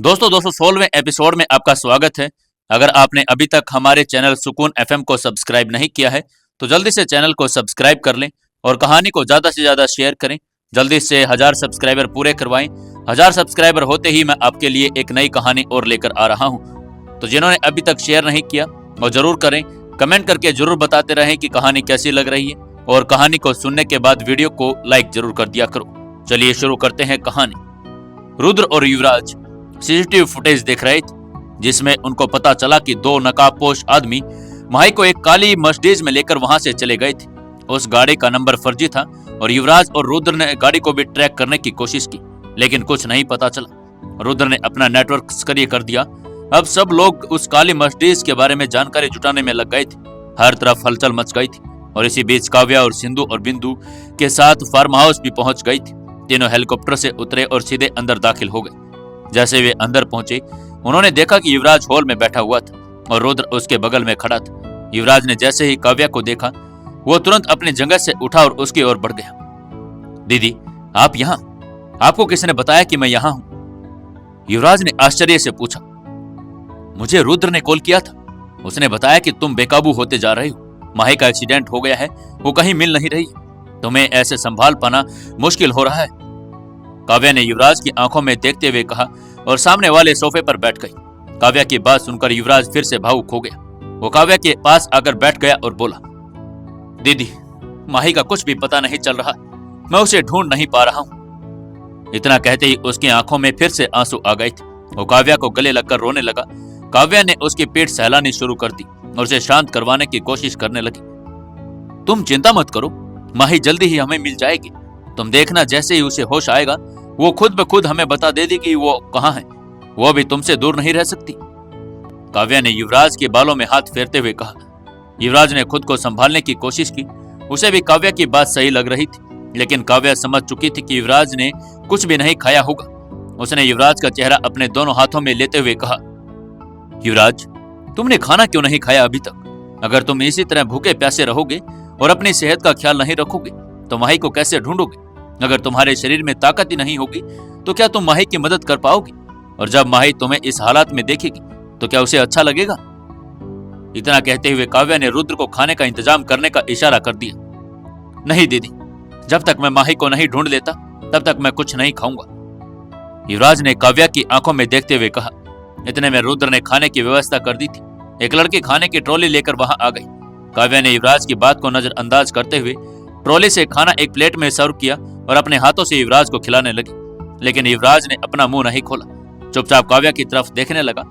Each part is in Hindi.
दोस्तों 16वें एपिसोड में आपका स्वागत है। अगर आपने अभी तक हमारे चैनल सुकून एफएम को सब्सक्राइब नहीं किया है तो जल्दी से चैनल को सब्सक्राइब कर लें और कहानी को ज़्यादा से ज़्यादा शेयर करें। जल्दी से 1000 सब्सक्राइबर पूरे करवाएं। 1000 सब्सक्राइबर होते ही मैं आपके लिए एक नई कहानी और लेकर आ रहा हूँ। तो जिन्होंने अभी तक शेयर नहीं किया वो जरूर करें। कमेंट करके जरूर बताते रहें कि कहानी कैसी लग रही है और कहानी को सुनने के बाद वीडियो को लाइक जरूर कर दिया करो। चलिए शुरू करते हैं कहानी। रुद्र और युवराज सीसीटीवी फुटेज देख रहे थे जिसमें उनको पता चला कि दो नकाबपोश आदमी माही को एक काली मर्सिडीज में लेकर वहां से चले गए थे। उस गाड़ी का नंबर फर्जी था और युवराज और रुद्र ने गाड़ी को भी ट्रैक करने की कोशिश की लेकिन कुछ नहीं पता चला। रुद्र ने अपना नेटवर्क सक्रिय कर दिया। अब सब लोग उस काली मर्सिडीज के बारे में जानकारी जुटाने में लग गए थे। हर तरफ हलचल मच गई थी और इसी बीच काव्या और सिंधु और बिंदु के साथ फार्म हाउस भी पहुंच गई थी। तीनों हेलीकॉप्टर से उतरे और सीधे अंदर दाखिल हो गए। जैसे वे अंदर पहुंचे उन्होंने देखा कि युवराज हॉल में बैठा हुआ था और रुद्र उसके बगल में खड़ा था। युवराज ने जैसे ही काव्या को देखा वो तुरंत अपनी जगह से उठा और उसकी ओर बढ़ गया। दीदी, आप यहाँ? आपको किसने बताया कि मैं यहाँ हूँ? युवराज ने आश्चर्य से पूछा। मुझे रुद्र ने कॉल किया था। उसने बताया कि तुम बेकाबू होते जा रहे हो। माही का एक्सीडेंट हो गया है, वो कहीं मिल नहीं रही। तुम्हें ऐसे संभाल पाना मुश्किल हो रहा है। काव्या ने युवराज की आंखों में देखते हुए कहा और सामने वाले सोफे पर बैठ गई। काव्या की बात सुनकर युवराज फिर से भावुक हो गया। वो काव्या के पास आकर बैठ गया और बोला, दीदी, माही का कुछ भी पता नहीं चल रहा। मैं उसे ढूंढ नहीं पा रहा हूँ। इतना कहते ही उसकी आंखों में फिर से आंसू आ गए थे। वो काव्या को गले लगकर रोने लगा। काव्या ने उसकी पीठ सहलानी शुरू कर दी और उसे शांत करवाने की कोशिश करने लगी। तुम चिंता मत करो, माही जल्दी ही हमें मिल जाएगी। तुम देखना, जैसे ही उसे होश आएगा वो खुद ब खुद हमें बता देगी कि वो कहाँ है। वो भी तुमसे दूर नहीं रह सकती। काव्या ने युवराज के बालों में हाथ फेरते हुए कहा। युवराज ने खुद को संभालने की कोशिश की। उसे भी काव्या की बात सही लग रही थी लेकिन काव्या समझ चुकी थी कि युवराज ने कुछ भी नहीं खाया होगा। उसने युवराज का चेहरा अपने दोनों हाथों में लेते हुए कहा, युवराज, तुमने खाना क्यों नहीं खाया अभी तक? अगर तुम इसी तरह भूखे प्यासे रहोगे और अपनी सेहत का ख्याल नहीं रखोगे तो माही को कैसे ढूंढोगे? अगर तुम्हारे शरीर में ताकत ही नहीं होगी तो क्या तुम माही की मदद कर पाओगे? और जब माही तुम्हें इस हालात में देखेगी तो क्या उसे अच्छा लगेगा? इतना कहते हुए काव्या ने रुद्र को खाने का इंतजाम करने का इशारा कर दिया। नहीं दीदी, जब तक मैं माही को नहीं ढूंढ लेता तब तक मैं कुछ नहीं खाऊंगा। युवराज ने काव्या की आंखों में देखते हुए कहा। इतने में रुद्र ने खाने की व्यवस्था कर दी थी। एक लड़की खाने की ट्रॉली लेकर वहां आ गई। काव्या ने युवराज की बात को नजरअंदाज करते हुए ट्रॉली से खाना एक प्लेट में सर्व किया और अपने हाथों से युवराज को खिलाने लगी। लेकिन युवराज ने अपना मुंह नहीं खोला, चुपचाप काव्या की तरफ देखने लगा।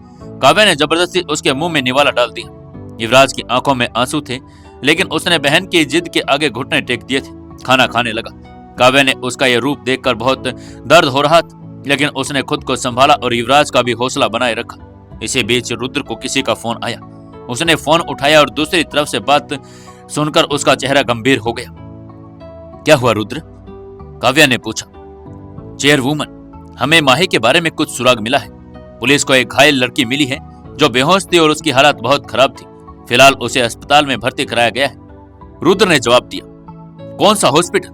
काव्या ने जबरदस्ती उसके मुंह में निवाला डाल दिया। युवराज की आंखों में आंसू थे लेकिन उसने बहन की जिद के आगे घुटने टेक दिए थे। खाना खाने लगा। काव्या ने उसका यह रूप देखकर बहुत दर्द हो रहा था लेकिन उसने खुद को संभाला और युवराज का भी हौसला बनाए रखा। इसी बीच रुद्र को किसी का फोन आया। उसने फोन उठाया और दूसरी तरफ से बात सुनकर उसका चेहरा गंभीर हो गया। क्या हुआ रुद्र? काव्या ने पूछा। चेयरवुमन, हमें माही के बारे में कुछ सुराग मिला है। पुलिस को एक घायल लड़की मिली है जो बेहोश थी और उसकी हालत बहुत खराब थी। फिलहाल उसे अस्पताल में भर्ती कराया गया है। रुद्र ने जवाब दिया। कौन सा हॉस्पिटल?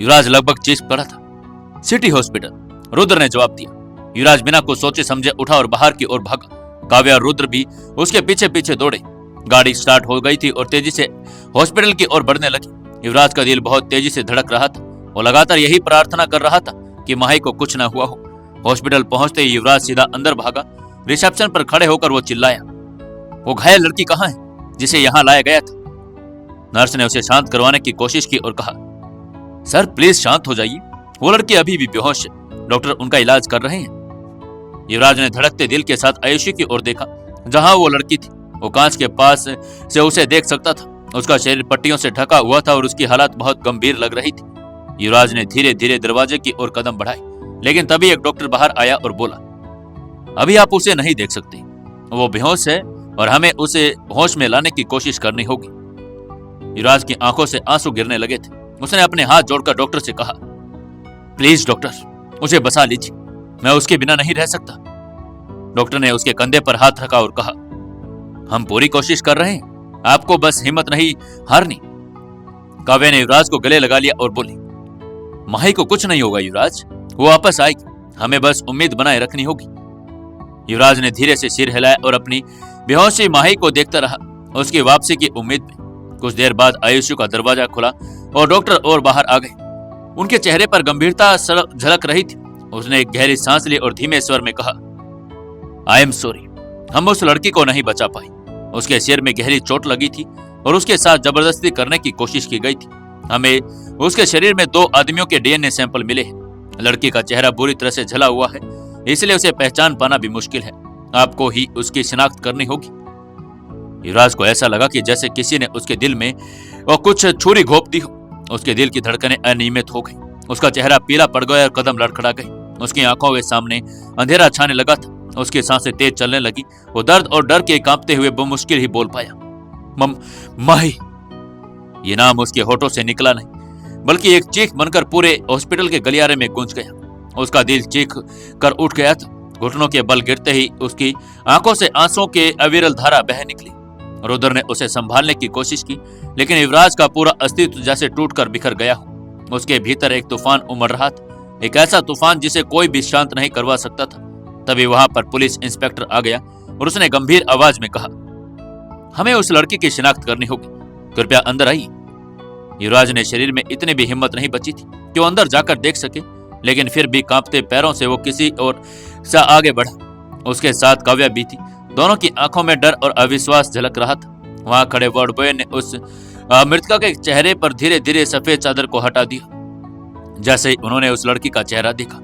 युवराज लगभग चीख पड़ा था। सिटी हॉस्पिटल, रुद्र ने जवाब दिया। युवराज बिना कुछ सोचे समझे उठा और बाहर की ओर भागा। काव्या और रुद्र भी उसके पीछे पीछे दौड़े। गाड़ी स्टार्ट हो गई थी और तेजी से हॉस्पिटल की ओर बढ़ने लगी। युवराज का दिल बहुत तेजी से धड़क रहा था। वो लगातार यही प्रार्थना कर रहा था कि माही को कुछ न हुआ हो। हॉस्पिटल पहुंचते ही युवराज सीधा अंदर भागा। रिसेप्शन पर खड़े होकर वो चिल्लाया, वो घायल लड़की कहाँ है जिसे यहाँ लाया गया था? नर्स ने उसे शांत करवाने की कोशिश की और कहा, सर प्लीज शांत हो जाइए, वो लड़की अभी भी बेहोश है। डॉक्टर उनका इलाज कर रहे हैं। युवराज ने धड़कते दिल के साथ आयुषी की ओर देखा जहां वो लड़की थी। वो कांच के पास से उसे देख सकता था। उसका शरीर पट्टियों से ढका हुआ था और उसकी हालत बहुत गंभीर लग रही थी। युवराज ने धीरे धीरे दरवाजे की ओर कदम बढ़ाए लेकिन तभी एक डॉक्टर बाहर आया और बोला, अभी आप उसे नहीं देख सकते, वो बेहोश है और हमें उसे होश में लाने की कोशिश करनी होगी। युवराज की आंखों से आंसू गिरने लगे थे। उसने अपने हाथ जोड़कर डॉक्टर से कहा, प्लीज डॉक्टर, मुझे बचा लीजिए, मैं उसके बिना नहीं रह सकता। डॉक्टर ने उसके कंधे पर हाथ रखा और कहा, हम पूरी कोशिश कर रहे हैं, आपको बस हिम्मत नहीं हारनी। काव्या ने युवराज को गले लगा लिया और बोली, माही को कुछ नहीं होगा युवराज, वो वापस आएगी, हमें बस उम्मीद बनाए रखनी होगी। युवराज ने धीरे से सिर हिलाया और अपनी बेहोशी माही को देखता रहा, उसकी वापसी की उम्मीद में। कुछ देर बाद आईसीयू का दरवाजा खुला और डॉक्टर और बाहर आ गए। उनके चेहरे पर गंभीरता झलक रही थी। उसने एक गहरी सांस ली और धीमे स्वर में कहा, आई एम सॉरी, हम उस लड़की को नहीं बचा पाए। उसके सिर में गहरी चोट लगी थी और उसके साथ जबरदस्ती करने की कोशिश की गई थी। हमें उसके शरीर में 2 आदमियों के डीएनए सैंपल मिले हैं। लड़की का चेहरा बुरी तरह से जला हुआ है, इसलिए उसे पहचान पाना भी मुश्किल है। आपको ही उसकी शिनाख्त करनी होगी। युवराज को ऐसा लगा कि जैसे किसी ने उसके दिल में और कुछ छुरी घोंप दी हो। उसके दिल की धड़कनें अनियमित हो गई, उसका चेहरा पीला पड़ गया और कदम लड़खड़ा गए। उसकी आंखों के सामने अंधेरा छाने लगा था, उसकी सांसें तेज चलने लगी। वो दर्द और डर के कांपते हुए मुश्किल ही बोल पाया, माही। ये नाम उसके होठों से निकला नहीं, बल्कि एक चीख बनकर पूरे हॉस्पिटल के गलियारे में गूंज गया। उसका दिल चीख कर उठ गया था। घुटनों के बल गिरते ही उसकी आंखों से आंसुओं के अविरल धारा बह निकली। रुद्र ने उसे संभालने की कोशिश की, लेकिन युवराज का पूरा अस्तित्व जैसे टूटकर बिखर गया हो। उसके भीतर एक तूफान उमड़ रहा था, एक ऐसा तूफान जिसे कोई भी शांत नहीं करवा सकता था। तभी वहां पर पुलिस इंस्पेक्टर आ गया और उसने गंभीर आवाज में कहा, हमें उस लड़की की शिनाख्त करनी होगी, कृपया अंदर आइए। युवराज ने शरीर में इतनी भी हिम्मत नहीं बची थी कि वो अंदर जाकर देख सके, लेकिन फिर भी कांपते पैरों से वो किसी और सा आगे बढ़ा। उसके साथ काव्या भी थी। दोनों की आंखों में डर और अविश्वास झलक रहा था। वहां खड़े वार्ड बॉय ने उस मृतका के चेहरे पर धीरे धीरे सफेद चादर को हटा दिया। जैसे ही उन्होंने उस लड़की का चेहरा देखा,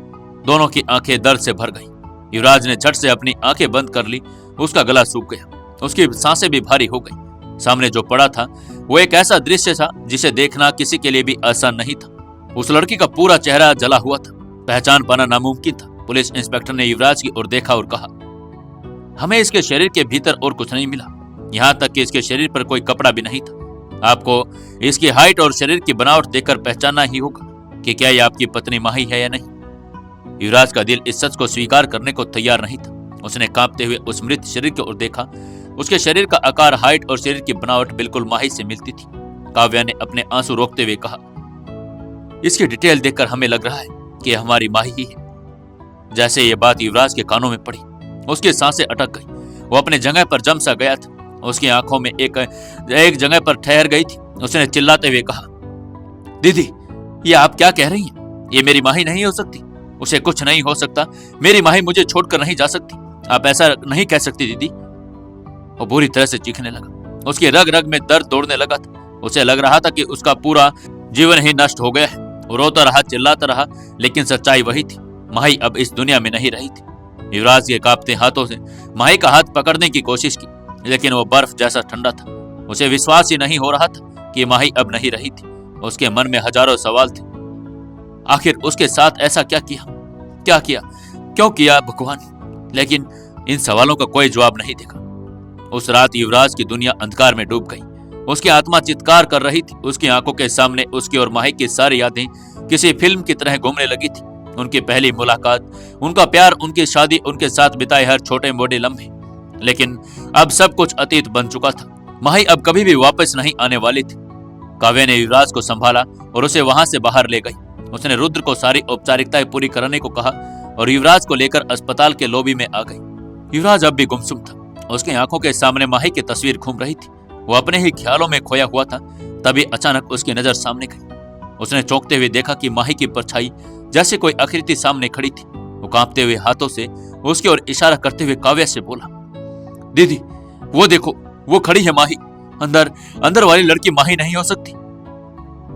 दोनों की आंखें दर्द से भर गई। युवराज ने झट से अपनी आंखें बंद कर ली। उसका गला सूख गया, उसकी सांसें भी भारी हो गई। सामने जो पड़ा था वो एक ऐसा दृश्य था जिसे देखना किसी के लिए भी आसान नहीं था। उस लड़की का पूरा चेहरा जला हुआ था, पहचान पाना नामुमकिन था। पुलिस इंस्पेक्टर ने युवराज की ओर देखा और कहा, हमें इसके शरीर के भीतर और कुछ नहीं मिला, यहाँ तक कि इसके शरीर पर कोई कपड़ा भी नहीं था। आपको इसकी हाइट और शरीर की बनावट देखकर पहचानना ही होगा कि क्या यह आपकी पत्नी माही है या नहीं। युवराज का दिल इस सच को स्वीकार करने को तैयार नहीं था। उसने कांपते हुए उस मृत शरीर की ओर देखा। उसके शरीर का आकार, हाइट और शरीर की बनावट बिल्कुल माही से मिलती थी। काव्या ने अपने आंसू रोकते हुए कहा, इसकी डिटेल देखकर हमें लग रहा है कि हमारी माही ही है। जैसे ये बात युवराज के कानों में पड़ी, उसकी सांसें अटक गई। वो अपने जगह पर जम सा गया था। उसकी आंखों में एक जगह पर ठहर गई थी। उसने चिल्लाते हुए कहा, दीदी, ये आप क्या कह रही हैं? ये मेरी माही नहीं हो सकती, उसे कुछ नहीं हो सकता। मेरी माही मुझे छोड़कर नहीं जा सकती, आप ऐसा नहीं कह सकती दीदी। वो बुरी तरह से चीखने लगा। उसकी रग रग में दर्द दौड़ने लगा था। उसे लग रहा था कि उसका पूरा जीवन ही नष्ट हो गया है। वो रोता रहा, चिल्लाता रहा, लेकिन सच्चाई वही थी, माही अब इस दुनिया में नहीं रही थी। युवराज के कांपते हाथों से माही का हाथ पकड़ने की कोशिश की, लेकिन वो बर्फ जैसा ठंडा था। उसे विश्वास ही नहीं हो रहा था कि माही अब नहीं रही थी। उसके मन में हजारों सवाल थे। आखिर उसके साथ ऐसा क्या किया, क्यों किया भगवान? लेकिन इन सवालों का कोई जवाब नहीं देखा। उस रात युवराज की दुनिया अंधकार में डूब गई। उसकी आत्मा चित्कार कर रही थी। उसकी आंखों के सामने उसकी और माही की सारी यादें किसी फिल्म की तरह घूमने लगी थी। उनकी पहली मुलाकात, उनका प्यार, उनकी शादी, उनके साथ बिताए हर छोटे मोटे लम्हे। लेकिन अब सब कुछ अतीत बन चुका था। माही अब कभी भी वापस नहीं आने वाली थी। काव्या ने युवराज को संभाला और उसे वहां से बाहर ले गई। उसने रुद्र को सारी औपचारिकताएं पूरी करने को कहा और युवराज को लेकर अस्पताल के लॉबी में आ गई। युवराज अब भी गुमसुम था। उसकी आंखों के सामने माही की तस्वीर घूम रही थी। वो अपने ही ख्यालों में खोया हुआ था। तभी अचानक उसकी नजर सामने गई। उसने चौंकते हुए देखा कि माही की परछाई जैसे कोई आकृति सामने खड़ी थी। वो कांपते हुए हाथों से उसकी ओर इशारा करते हुए काव्या से बोला, दीदी, वो देखो, वो खड़ी है माही। अंदर वाली लड़की माही नहीं हो सकती।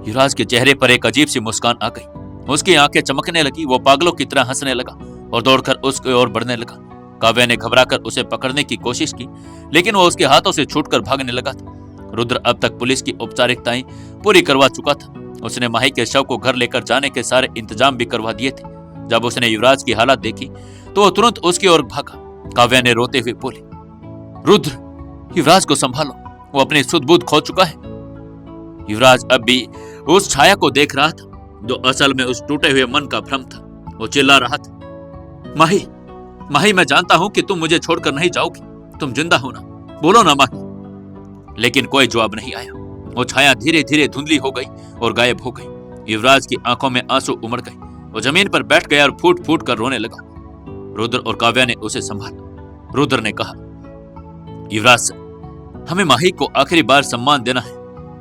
युवराज के चेहरे पर एक अजीब सी मुस्कान आ गई। उसकी आंखें चमकने लगी। वो पागलों की तरह हंसने लगा और दौड़कर उसकी ओर बढ़ने लगा। काव्या ने घबराकर उसे पकड़ने की कोशिश की, लेकिन वो उसके हाथों से छूटकर भागने लगा था। रुद्र अब तक पुलिस की औपचारिकताएं पूरी करवा चुका था। उसने माही के शव को घर लेकर जाने के सारे इंतजाम भी करवा दिए थे। जब उसने युवराज की हालत देखी तो वो तुरंत उसकी ओर भागा। काव्या ने रोते हुए बोली, रुद्र, युवराज को संभालो, वो अपनी सुध बुध खो चुका है। युवराज अब भी उस छाया को देख रहा था जो असल में उस टूटे हुए मन का भ्रम था। वो चिल्ला रहा था, माही, माही, मैं जानता हूं कि तुम मुझे छोड़कर नहीं जाओगी। तुम जिंदा हो ना? बोलो ना माही। लेकिन कोई जवाब नहीं आया। वो छाया धीरे धीरे धुंधली हो गई और गायब हो गई। युवराज की आंखों में आंसू उमड़ गए। वो जमीन पर बैठ गया और फूट फूट कर रोने लगा। रुद्र और काव्या ने उसे संभाला। रुद्र ने कहा, युवराज सर, हमें माही को आखिरी बार सम्मान देना है,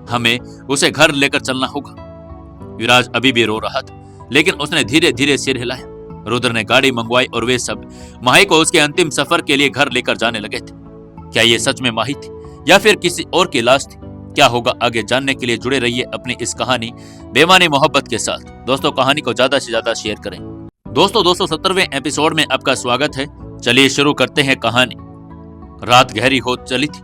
हमें उसे घर लेकर चलना होगा। युवराज अभी भी रो रहा था, लेकिन उसने धीरे धीरे सिर हिलाया। रुद्र ने गाड़ी मंगवाई और वे सब माही को उसके अंतिम सफर के लिए घर लेकर जाने लगे थे। क्या ये सच में माही थी या फिर किसी और की लाश थी? क्या होगा आगे जानने के लिए जुड़े रहिए अपनी इस कहानी बेमानी मोहब्बत के साथ। दोस्तों, कहानी को ज्यादा से ज्यादा शेयर करें। दोस्तों, 270वें एपिसोड में आपका स्वागत है। चलिए शुरू करते हैं कहानी। रात गहरी हो चली थी,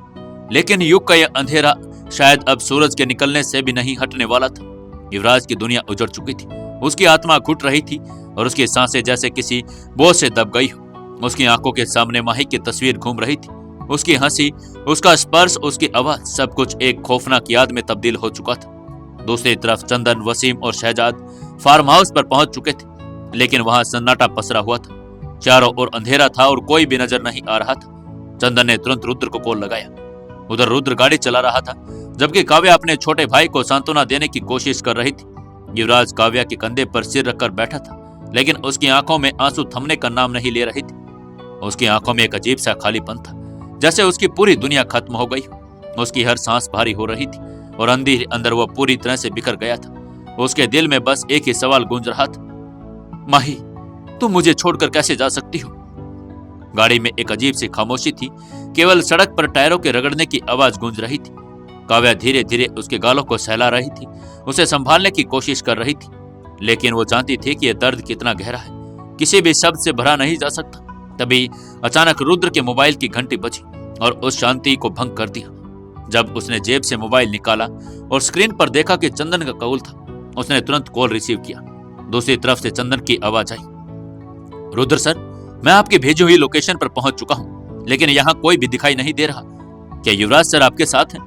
लेकिन युग का यह अंधेरा शायद अब सूरज के निकलने से भी नहीं हटने वाला था। युवराज की दुनिया उजड़ चुकी थी, उसकी आत्मा घुट रही थी और उसकी सांसें जैसे किसी बोझ से दब गई हो। उसकी आंखों के सामने माही की तस्वीर घूम रही थी। उसकी हंसी, उसका स्पर्श, उसकी आवाज, सब कुछ एक खौफनाक याद में तब्दील हो चुका था। दूसरी तरफ चंदन, वसीम और शहजाद फार्म हाउस पर पहुंच चुके थे, लेकिन वहां सन्नाटा पसरा हुआ था। चारों ओर अंधेरा था और कोई भी नजर नहीं आ रहा था। चंदन ने तुरंत रुद्र को कॉल लगाया। उधर रुद्र गाड़ी चला रहा था, जबकि काव्या अपने छोटे भाई को सांत्वना देने की कोशिश कर रही थी। युवराज काव्या के कंधे पर सिर रखकर बैठा था, लेकिन उसकी आंखों में आंसू थमने का नाम नहीं ले रही थी। उसकी आंखों में एक अजीब सा खालीपन था, जैसे उसकी पूरी दुनिया खत्म हो गई। उसकी हर सांस भारी हो रही थी और अंदर वह पूरी तरह से बिखर गया था। उसके दिल में बस एक ही सवाल गूंज रहा था, माही, तुम मुझे छोड़कर कैसे जा सकती हो? गाड़ी में एक अजीब सी खामोशी थी, केवल सड़क पर टायरों के रगड़ने की आवाज गूंज रही थी। काव्या धीरे धीरे उसके गालों को सहला रही थी, उसे संभालने की कोशिश कर रही थी, लेकिन वो जानती थी कि यह दर्द कितना गहरा है, किसी भी शब्द से भरा नहीं जा सकता। तभी अचानक रुद्र के मोबाइल की घंटी बजी और उस शांति को भंग कर दिया। जब उसने जेब से मोबाइल निकाला और स्क्रीन पर देखा कि चंदन का कॉल था, उसने तुरंत कॉल रिसीव किया। दूसरी तरफ से चंदन की आवाज आई, रुद्र सर, मैं आपकी भेजी हुई लोकेशन पर पहुंच चुका हूं, लेकिन यहाँ कोई भी दिखाई नहीं दे रहा। क्या युवराज सर आपके साथ हैं?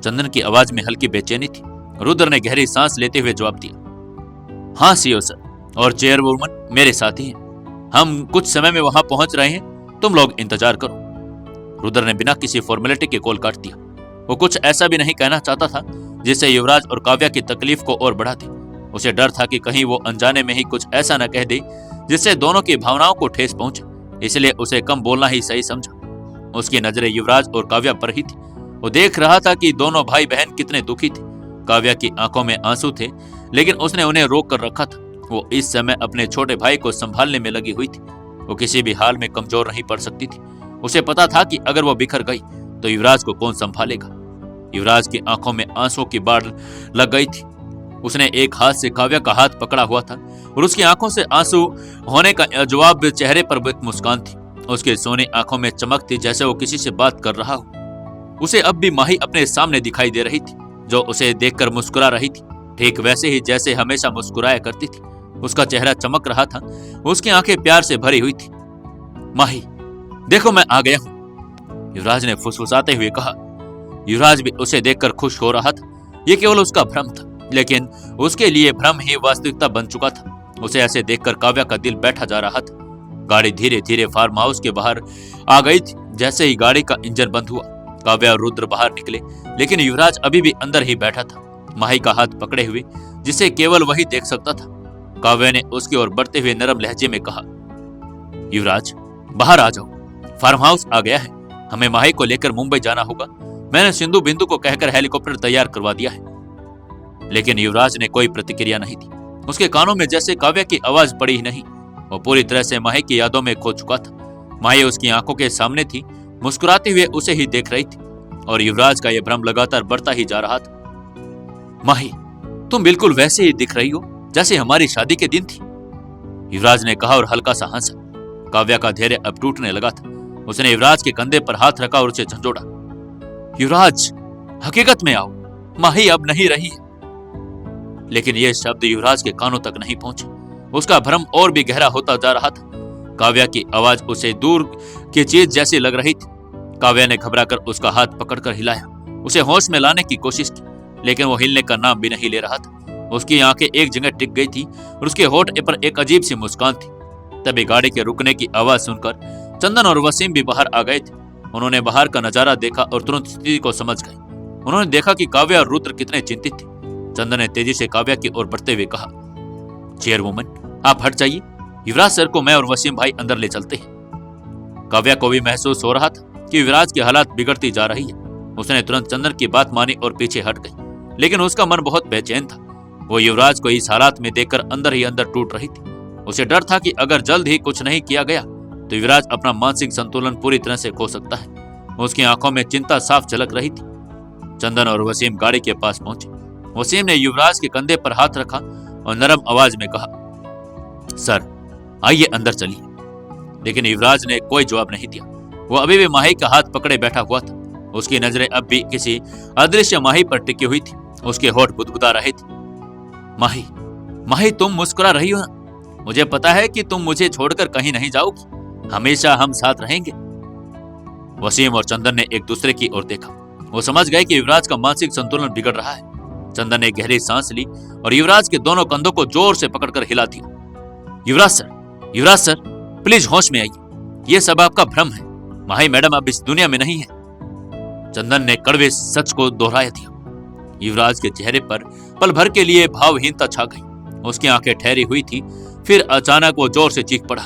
चंदन की आवाज में हल्की बेचैनी थी। रुद्र ने गहरी सांस लेते हुए जवाब दिया, हाँ सीओ सर, और चेयरवुमन मेरे साथ ही हैं। हम कुछ समय में वहां पहुंच रहे हैं, तुम लोग इंतजार करो। रुद्र ने बिना किसी फॉर्मेलिटी के कॉल काट दिया। वो कुछ ऐसा भी नहीं कहना चाहता था जिससे युवराज और काव्या की तकलीफ को और बढ़ा दे। उसे डर था कि कहीं वो अनजाने में ही कुछ ऐसा न कह दे जिससे दोनों की भावनाओं को ठेस पहुंचे, इसलिए उसे कम बोलना ही सही समझा। उसकी नजरें युवराज और काव्या पर ही थी। वो देख रहा था कि दोनों भाई बहन कितने दुखी थे। काव्या की आंखों में आंसू थे, लेकिन उसने उन्हें रोक कर रखा था। वो इस समय अपने छोटे भाई को संभालने में लगी हुई थी। वो किसी भी हाल में कमजोर नहीं पड़ सकती थी। उसे पता था कि अगर वो बिखर गई तो युवराज को कौन संभालेगा। युवराज की आंखों में आंसू की बाढ़ लग गई थी। उसने एक हाथ से काव्या का हाथ पकड़ा हुआ था और उसकी आंखों से आंसू होने का जवाब चेहरे पर एक मुस्कान थी। उसके सोने आंखों में चमक थी, जैसे वो किसी से बात कर रहा हो। उसे अब भी माही अपने सामने दिखाई दे रही थी, जो उसे देखकर मुस्कुरा रही थी, ठीक वैसे ही जैसे हमेशा मुस्कुराया करती थी। उसका चेहरा चमक रहा था, उसकी आंखें प्यार से भरी हुई थी। माही, देखो मैं आ गया हूं, युवराज ने फुसफुसाते हुए कहा। युवराज भी उसे देखकर खुश हो रहा था। यह केवल उसका भ्रम था, लेकिन उसके लिए भ्रम ही वास्तविकता बन चुका था। उसे ऐसे देखकर काव्या का दिल बैठा जा रहा था। गाड़ी धीरे धीरे फार्म हाउस के बाहर आ गई थी। जैसे ही गाड़ी का इंजन बंद हुआ, काव्या और रुद्र बाहर निकले, लेकिन युवराज अभी भी अंदर ही बैठा था, माही का हाथ पकड़े हुए, जिसे केवल वही देख सकता था। काव्या ने उसकी ओर बढ़ते हुए नरम लहजे में कहा, युवराज बाहर आ जाओ, फार्म हाउस आ गया है, हमें माही को लेकर मुंबई जाना होगा। मैंने सिंधु बिंदु को कहकर हेलीकॉप्टर तैयार करवा दिया है। लेकिन युवराज ने कोई प्रतिक्रिया नहीं दी। उसके कानों में जैसे काव्या की आवाज पड़ी ही नहीं। वो पूरी तरह से माही की यादों में खो चुका था। माही उसकी आंखों के सामने थी, मुस्कुराते हुए उसे ही देख रही थी, और युवराज का यह भ्रम लगातार बढ़ता ही जा रहा था। माही, तुम बिल्कुल वैसे ही दिख रही हो जैसे हमारी शादी के दिन थी, युवराज ने कहा और हल्का सा हंसा। काव्या का धैर्य अब टूटने लगा था। उसने युवराज के कंधे पर हाथ रखा और उसे झंझोड़ा। युवराज, हकीकत में आओ, माही अब नहीं रही है। लेकिन यह शब्द युवराज के कानों तक नहीं पहुंचे। उसका भ्रम और भी गहरा होता जा रहा था। काव्या की आवाज उसे दूर की चीज जैसी लग रही थी। काव्या ने घबराकर उसका हाथ पकड़कर हिलाया, उसे होश में लाने की कोशिश की, लेकिन वो हिलने का नाम भी नहीं ले रहा था। उसकी आंखें एक जगह टिक गई थी और उसके होठ पर एक अजीब सी मुस्कान थी। तभी गाड़ी के रुकने की आवाज सुनकर चंदन और वसीम भी बाहर आ गए थे। उन्होंने बाहर का नजारा देखा और तुरंत स्थिति को समझ गए। उन्होंने देखा कि काव्या और रुद्र कितने चिंतित थे। चंदन ने तेजी से काव्या की ओर बढ़ते हुए कहा, चेयरवुमन आप हट जाइए, युवराज सर को मैं और वसीम भाई अंदर ले चलते हैं। काव्या को भी महसूस हो रहा था कि युवराज की हालात बिगड़ती जा रही है। उसने तुरंत चंदन की बात मानी और पीछे हट गई, लेकिन उसका मन बहुत बेचैन था। वो युवराज को इस हालात में देखकर अंदर ही अंदर टूट रही थी। उसे डर था कि अगर जल्द ही कुछ नहीं किया गया तो युवराज अपना मानसिक संतुलन पूरी तरह से खो सकता है। उसकी आंखों में चिंता साफ झलक रही थी। चंदन और वसीम गाड़ी के पास पहुंचे। वसीम ने युवराज के कंधे पर हाथ रखा और नरम आवाज में कहा, सर आइए अंदर चलिए। लेकिन युवराज ने कोई जवाब नहीं दिया। वो अभी भी माही का हाथ पकड़े बैठा हुआ था। उसकी नजरें अब भी किसी अदृश्य माही पर टिकी हुई थी। उसके होठ गुदगुदा रहे थे। माही, माही तुम मुस्कुरा रही हो ना? मुझे पता है कि तुम मुझे छोड़कर कहीं नहीं जाओगी। हमेशा हम साथ रहेंगे। वसीम और चंदन ने एक दूसरे की ओर देखा। वो समझ गए कि युवराज का मानसिक संतुलन बिगड़ रहा है। चंदन ने गहरी सांस ली और युवराज के दोनों कंधों को जोर से पकड़कर हिला दिया। युवराज सर, प्लीज होश में आइए। ये सब आपका भ्रम है। माही मैडम अब इस दुनिया में नहीं है। चंदन ने कड़वे सच को दोहराया दिया। युवराज के चेहरे पर पल भर के लिए भावहीनता छा गई। उसकी आंखें ठहरी हुई थी। फिर अचानक वो जोर से चीख पड़ा,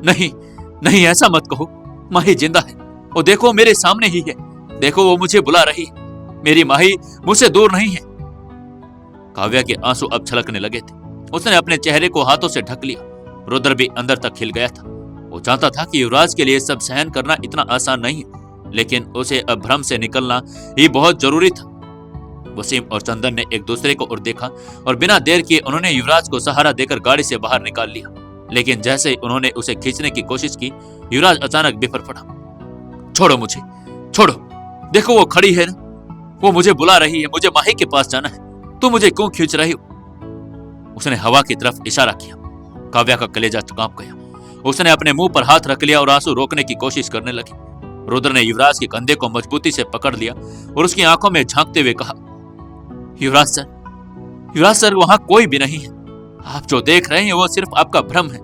नहीं ऐसा मत कहो। माही जिंदा है। वो देखो मेरे सामने ही है। देखो वो मुझे बुला रही है। मेरी माही मुझसे दूर नहीं है। काव्या के आंसू अब छलकने लगे थे। उसने अपने चेहरे को हाथों से ढक लिया। रुद्र भी अंदर तक खिल गया था। वो जानता था कि युवराज के लिए सब सहन करना इतना आसान नहीं है, लेकिन उसे अब भ्रम से निकलना ही बहुत जरूरी था। वसीम और चंदन ने एक दूसरे को ओर देखा और बिना देर किए उन्होंने युवराज को सहारा देकर गाड़ी से बाहर निकाल लिया। लेकिन जैसे ही उन्होंने उसे खींचने की कोशिश की, युवराज अचानक बिफर पड़ा। छोड़ो मुझे, छोड़ो। देखो वो खड़ी है ना, वो मुझे बुला रही है। मुझे माही के पास जाना है। तुम मुझे क्यों खींच रही हो? उसने हवा की तरफ इशारा किया। काव्या का कलेजा कांप गया। उसने अपने मुंह पर हाथ रख लिया और आंसू रोकने की कोशिश करने लगी। रुद्र ने युवराज के कंधे को मजबूती से पकड़ लिया और उसकी आंखों में झांकते हुए कहा, युवराज सर वहां कोई भी नहीं है। आप जो देख रहे हैं वो सिर्फ आपका भ्रम है।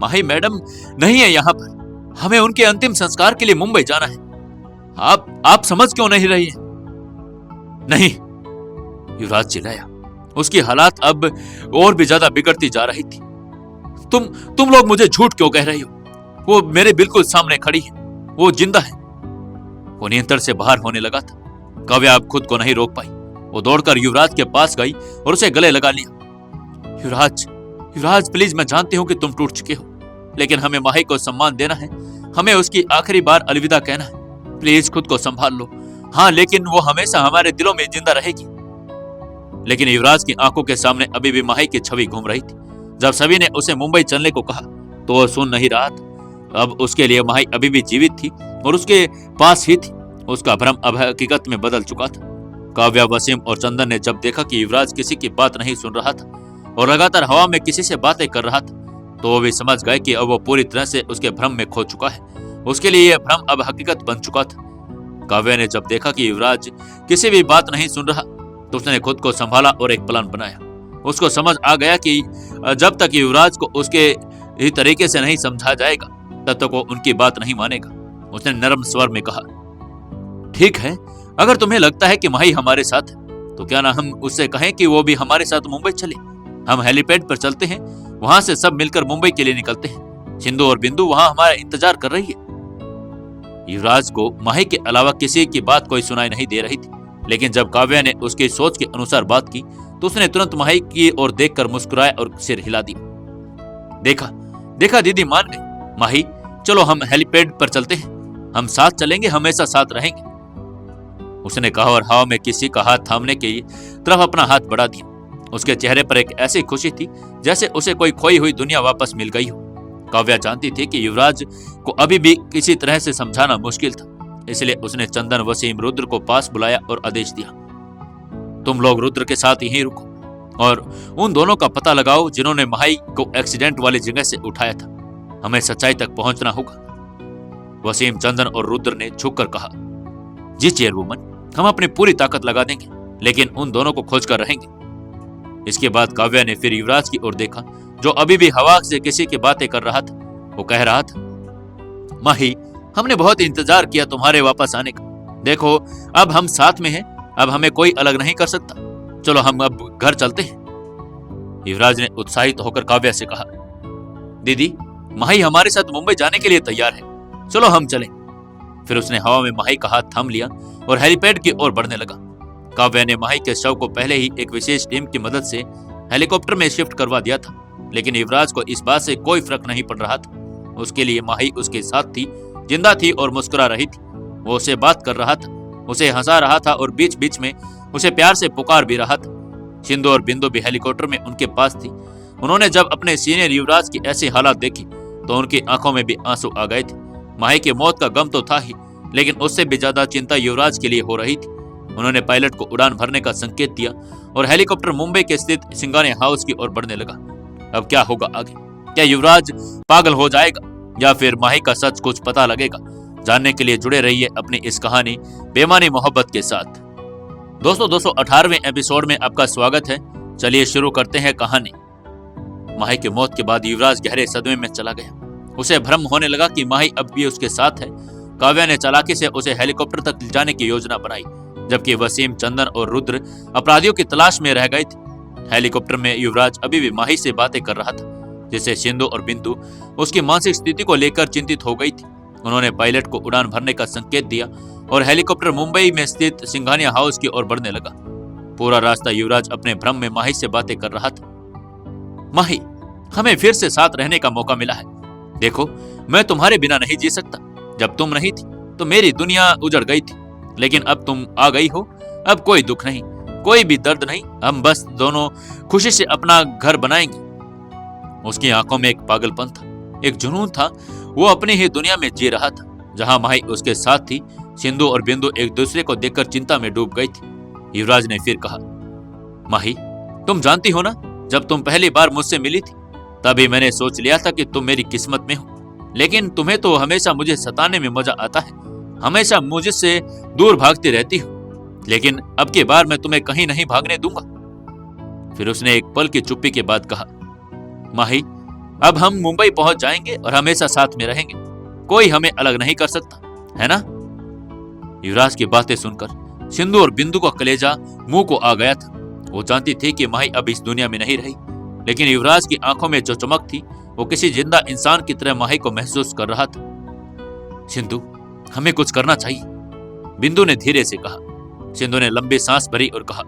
माही मैडम नहीं है यहाँ पर। हमें उनके अंतिम संस्कार के लिए मुंबई जाना है। आप समझ क्यों नहीं रही है? नहीं, युवराज चिल्लाया। उसकी हालात अब और भी ज्यादा बिगड़ती जा रही थी। तुम लोग मुझे झूठ क्यों कह रही हो? वो मेरे बिल्कुल सामने खड़ी है। वो जिंदा है। वो नियंत्रण से बाहर होने लगा था। काव्या अब खुद को नहीं रोक पाई। वो दौड़कर युवराज के पास गई और उसे गले लगा लिया। युवराज प्लीज, मैं जानती हूँ कि तुम टूट चुके हो, लेकिन हमें माही को सम्मान देना है। हमें उसकी आखिरी बार अलविदा कहना है। प्लीज खुद को संभाल लो। हाँ, लेकिन वो हमेशा हमारे दिलों में जिंदा रहेगी। लेकिन युवराज की आंखों के सामने अभी भी माही की छवि घूम रही थी। जब सभी ने उसे मुंबई चलने को कहा तो वो सुन नहीं रहा था। अब उसके लिए माही अभी भी जीवित थी और उसके पास ही थी। उसका भ्रम अब हकीकत में बदल चुका था। काव्या, वसीम और चंदन ने जब देखा कि युवराज किसी की बात नहीं सुन रहा था और लगातार हवा में किसी से बातें कर रहा था, तो वो भी समझ गए कि अब वो पूरी तरह से उसके भ्रम में खो चुका है। उसके लिए यह भ्रम अब हकीकत बन चुका था। काव्या ने जब देखा कि युवराज किसी भी बात नहीं सुन रहा तो उसने खुद को संभाला और एक प्लान बनाया। उसको समझ आ गया कि जब तक युवराज को उसके ही तरीके से नहीं समझा जाएगा तब तक वो उनकी बात नहीं मानेगा। उसने नरम स्वर में कहा, ठीक है, अगर तुम्हें लगता है कि माही हमारे साथ है तो क्या ना हम उससे कहें कि वो भी हमारे साथ मुंबई चले। हम हेलीपैड पर चलते हैं, वहां से सब मिलकर मुंबई के लिए निकलते हैं। सिंधु और बिंदु वहां हमारा इंतजार कर रही है। युवराज को माही के अलावा किसी की बात कोई सुनाई नहीं दे रही थी, लेकिन जब काव्या ने उसकी सोच के अनुसार बात की तो उसने तुरंत माही की ओर देखकर मुस्कुराया और सिर हिला दिया। देखा दीदी मान गई। माही, चलो हम हेलीपैड पर चलते हैं। हम साथ चलेंगे, हमेशा साथ रहेंगे। उसने कहा और हवा में किसी का हाथ थामने की तरफ अपना हाथ बढ़ा दिया। उसके चेहरे पर एक ऐसी खुशी थी जैसे उसे कोई खोई हुई दुनिया वापस मिल गई हो। काव्या जानती थी कि युवराज को अभी भी किसी तरह से समझाना मुश्किल था, इसलिए उसने चंदन, वसीम, रुद्र को पास बुलाया और आदेश दिया, तुम लोग रुद्र के साथ यहीं रुको और उन दोनों का पता लगाओ जिन्होंने माही को एक्सीडेंट वाली जगह से उठाया था। हमें सच्चाई तक पहुंचना होगा। वसीम, चंदन और रुद्र ने झुककर कहा, जी चेयरवुमन, हम अपनी पूरी ताकत लगा देंगे, लेकिन उन दोनों को खोजकर रहेंगे। इसके बाद काव्या ने फिर युवराज की ओर देखा, जो अभी भी हवा से किसी की बातें कर रहा था। वो कह रहा था, माही, हमने बहुत इंतजार किया तुम्हारे वापस आने का। देखो अब हम साथ में हैं, अब हमें कोई अलग नहीं कर सकता। चलो हम अब घर चलते हैं। युवराज ने उत्साहित होकर काव्या से कहा, दीदी, माही हमारे साथ मुंबई जाने के लिए तैयार है। चलो हम चलें। फिर उसने हवा में माही का हाथ थाम लिया और हेलीपैड की ओर बढ़ने लगा। काव्या ने माही के शव को पहले ही एक विशेष टीम की मदद से हेलीकॉप्टर में शिफ्ट करवा दिया था, लेकिन युवराज को इस बात से कोई फर्क नहीं पड़ रहा था। उसके लिए माही उसके साथ थी, जिंदा थी और मुस्कुरा रही थी। वो उसे बात कर रहा था, उसे हंसा रहा था और बीच बीच में उसे प्यार से पुकार भी रहा था। सिंधु और बिंदु भी हेलीकॉप्टर में उनके पास थी। उन्होंने जब अपने सीनियर युवराज की ऐसी हालत देखी तो उनकी आंखों में भी आंसू आ गए थे। माही की मौत का गम तो था ही, लेकिन उससे भी ज्यादा चिंता युवराज के लिए हो रही थी। उन्होंने पायलट को उड़ान भरने का संकेत दिया और हेलीकॉप्टर मुंबई के स्थित सिंघानिया हाउस की ओर बढ़ने लगा। अब क्या होगा आगे? क्या युवराज पागल हो जाएगा या फिर माही का सच कुछ पता लगेगा? जानने के लिए जुड़े रहिए अपनी इस कहानी बेमानी मोहब्बत के साथ। दोस्तों 218वें एपिसोड में आपका स्वागत है। चलिए शुरू करते हैं कहानी। माही की मौत के बाद युवराज गहरे सदमे में चला गया। उसे भ्रम होने लगा कि माही अब भी उसके साथ है। काव्या ने चालाकी से उसे हेलीकॉप्टर तक ले जाने की योजना बनाई, जबकि वसीम, चंदन और रुद्र अपराधियों की तलाश में रह गए थे। हेलीकॉप्टर में युवराज अभी भी माही से बातें कर रहा था, जिससे सिंधु और बिंदु उसकी मानसिक स्थिति को लेकर चिंतित हो गई थी। उन्होंने पायलट को उड़ान भरने का संकेत दिया और हेलीकॉप्टर मुंबई में स्थित सिंघानिया हाउस की ओर बढ़ने लगा। पूरा रास्ता युवराज अपने भ्रम में माही से बातें कर रहा था। माही, हमें फिर से साथ रहने का मौका मिला है। देखो, मैं तुम्हारे बिना नहीं जी सकता। जब तुम नहीं थी तो मेरी दुनिया उजड़ गई थी, लेकिन अब तुम आ गई हो। अब कोई दुख नहीं, कोई भी दर्द नहीं। हम बस दोनों खुशी से अपना घर बनाएंगे। उसकी आंखों में एक पागलपन था, एक जुनून था। वो अपनी ही दुनिया में जी रहा था, जहां माही उसके साथ थी। सिंधु और बिंदु एक दूसरे को देखकर चिंता में डूब गई थी। युवराज ने फिर कहा, माही, तुम जानती हो ना, जब तुम पहली बार मुझसे मिली थी तभी मैंने सोच लिया था कि तुम मेरी किस्मत में हो। लेकिन तुम्हें तो हमेशा मुझे सताने में मजा आता है, हमेशा मुझसे दूर भागती रहती हो। लेकिन अब की बार मैं तुम्हें कहीं नहीं भागने दूंगा। फिर उसने एक पल की चुप्पी के बाद कहा, माही, अब हम मुंबई पहुंच जाएंगे और हमेशा साथ में रहेंगे। कोई हमें अलग नहीं कर सकता, है ना? युवराज की बातें सुनकर सिंधु और बिंदु का कलेजा मुंह को आ गया था। वो जानती थी कि माही अब इस दुनिया में नहीं रही, लेकिन युवराज की आंखों में जो चमक थी वो किसी जिंदा इंसान की तरह माही को महसूस कर रहा था। सिंधु, हमें कुछ करना चाहिए, बिंदु ने धीरे से कहा। सिंधु ने लंबी सांस भरी और कहा,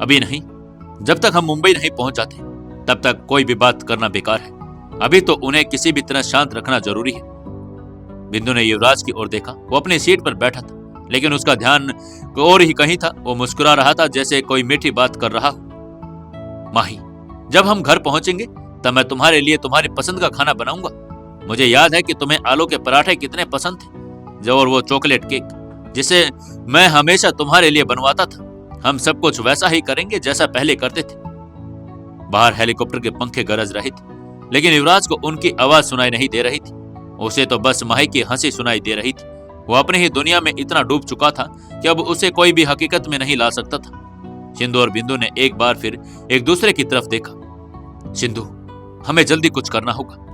अभी नहीं। जब तक हम मुंबई नहीं पहुंच जाते तब तक कोई भी बात करना बेकार है। अभी तो उन्हें किसी भी तरह शांत रखना जरूरी है। बिंदु ने युवराज की ओर देखा। वो अपनी सीट पर बैठा था, लेकिन उसका ध्यान और ही कहीं था। वो मुस्कुरा रहा था, जैसे कोई मीठी बात कर रहा हो। माही, जब हम घर पहुंचेंगे तब मैं तुम्हारे लिए तुम्हारी पसंद का खाना बनाऊंगा। मुझे याद है कि तुम्हें आलू के पराठे कितने पसंद थे, और वो चॉकलेट केक जिसे मैं हमेशा तुम्हारे लिए बनवाता था। हम सब कुछ वैसा ही करेंगे जैसा पहले करते थे। बाहर हेलीकॉप्टर के पंखे गरज रहे थे, लेकिन युवराज को उनकी आवाज सुनाई नहीं दे रही थी। उसे तो बस माही की हंसी सुनाई दे रही थी। वो अपनी ही दुनिया में इतना डूब चुका था कि अब उसे कोई भी हकीकत में नहीं ला सकता था। सिंधु और बिंदु ने एक बार फिर एक दूसरे की तरफ देखा। सिंधु, हमें जल्दी कुछ करना होगा।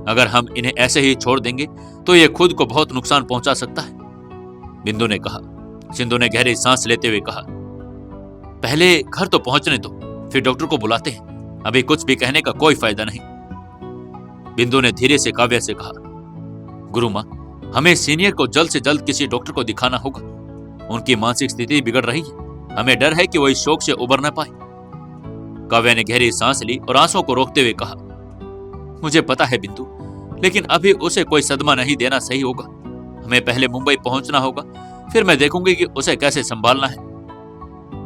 अगर हम इन्हें ऐसे ही छोड़ देंगे तो ये खुद को बहुत नुकसान पहुंचा सकता है, बिंदु ने कहा। सिंधु ने गहरी सांस लेते हुए कहा, पहले घर तो पहुंचने दो, फिर डॉक्टर को बुलाते हैं। अभी कुछ भी कहने का कोई फायदा नहीं। बिंदु ने धीरे से काव्या से कहा, गुरु मां, हमें सीनियर को जल्द से जल्द किसी डॉक्टर को दिखाना होगा। उनकी मानसिक स्थिति बिगड़ रही है। हमें डर है कि वो इस शोक से उबर न पाए। काव्या ने गहरी सांस ली और आंसुओं को रोकते हुए कहा, मुझे पता है बिंदु, लेकिन अभी उसे कोई सदमा नहीं देना सही होगा। हमें पहले मुंबई पहुंचना होगा, फिर मैं देखूंगी कि उसे कैसे संभालना है।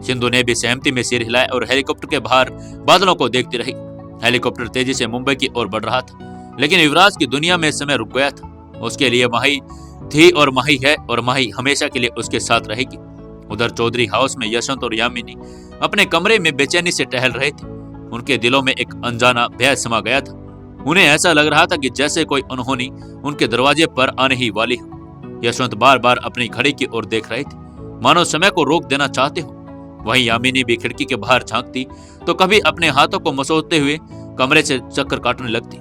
सिंधु ने भी सहमति में सिर हिलाया और हेलीकॉप्टर के बाहर बादलों को देखती रही। हेलीकॉप्टर तेजी से मुंबई की ओर बढ़ रहा था, लेकिन युवराज की दुनिया में समय रुक गया था। उसके लिए माही थी और माही है, और माही हमेशा के लिए उसके साथ रहेगी। उधर चौधरी हाउस में यशवंत और यामिनी अपने कमरे में बेचैनी से टहल रहे थे। उनके दिलों में एक अनजाना भय समा गया था। उन्हें ऐसा लग रहा था कि जैसे कोई अनहोनी उनके दरवाजे पर आने ही वाली हो। यशवंत बार बार अपनी घड़ी की ओर देख रहे थे, मानो समय को रोक देना चाहते हो। वहीं यामिनी भी खिड़की के बाहर झांकती तो कभी अपने हाथों को मसोड़ते हुए कमरे से चक्कर काटने लगती।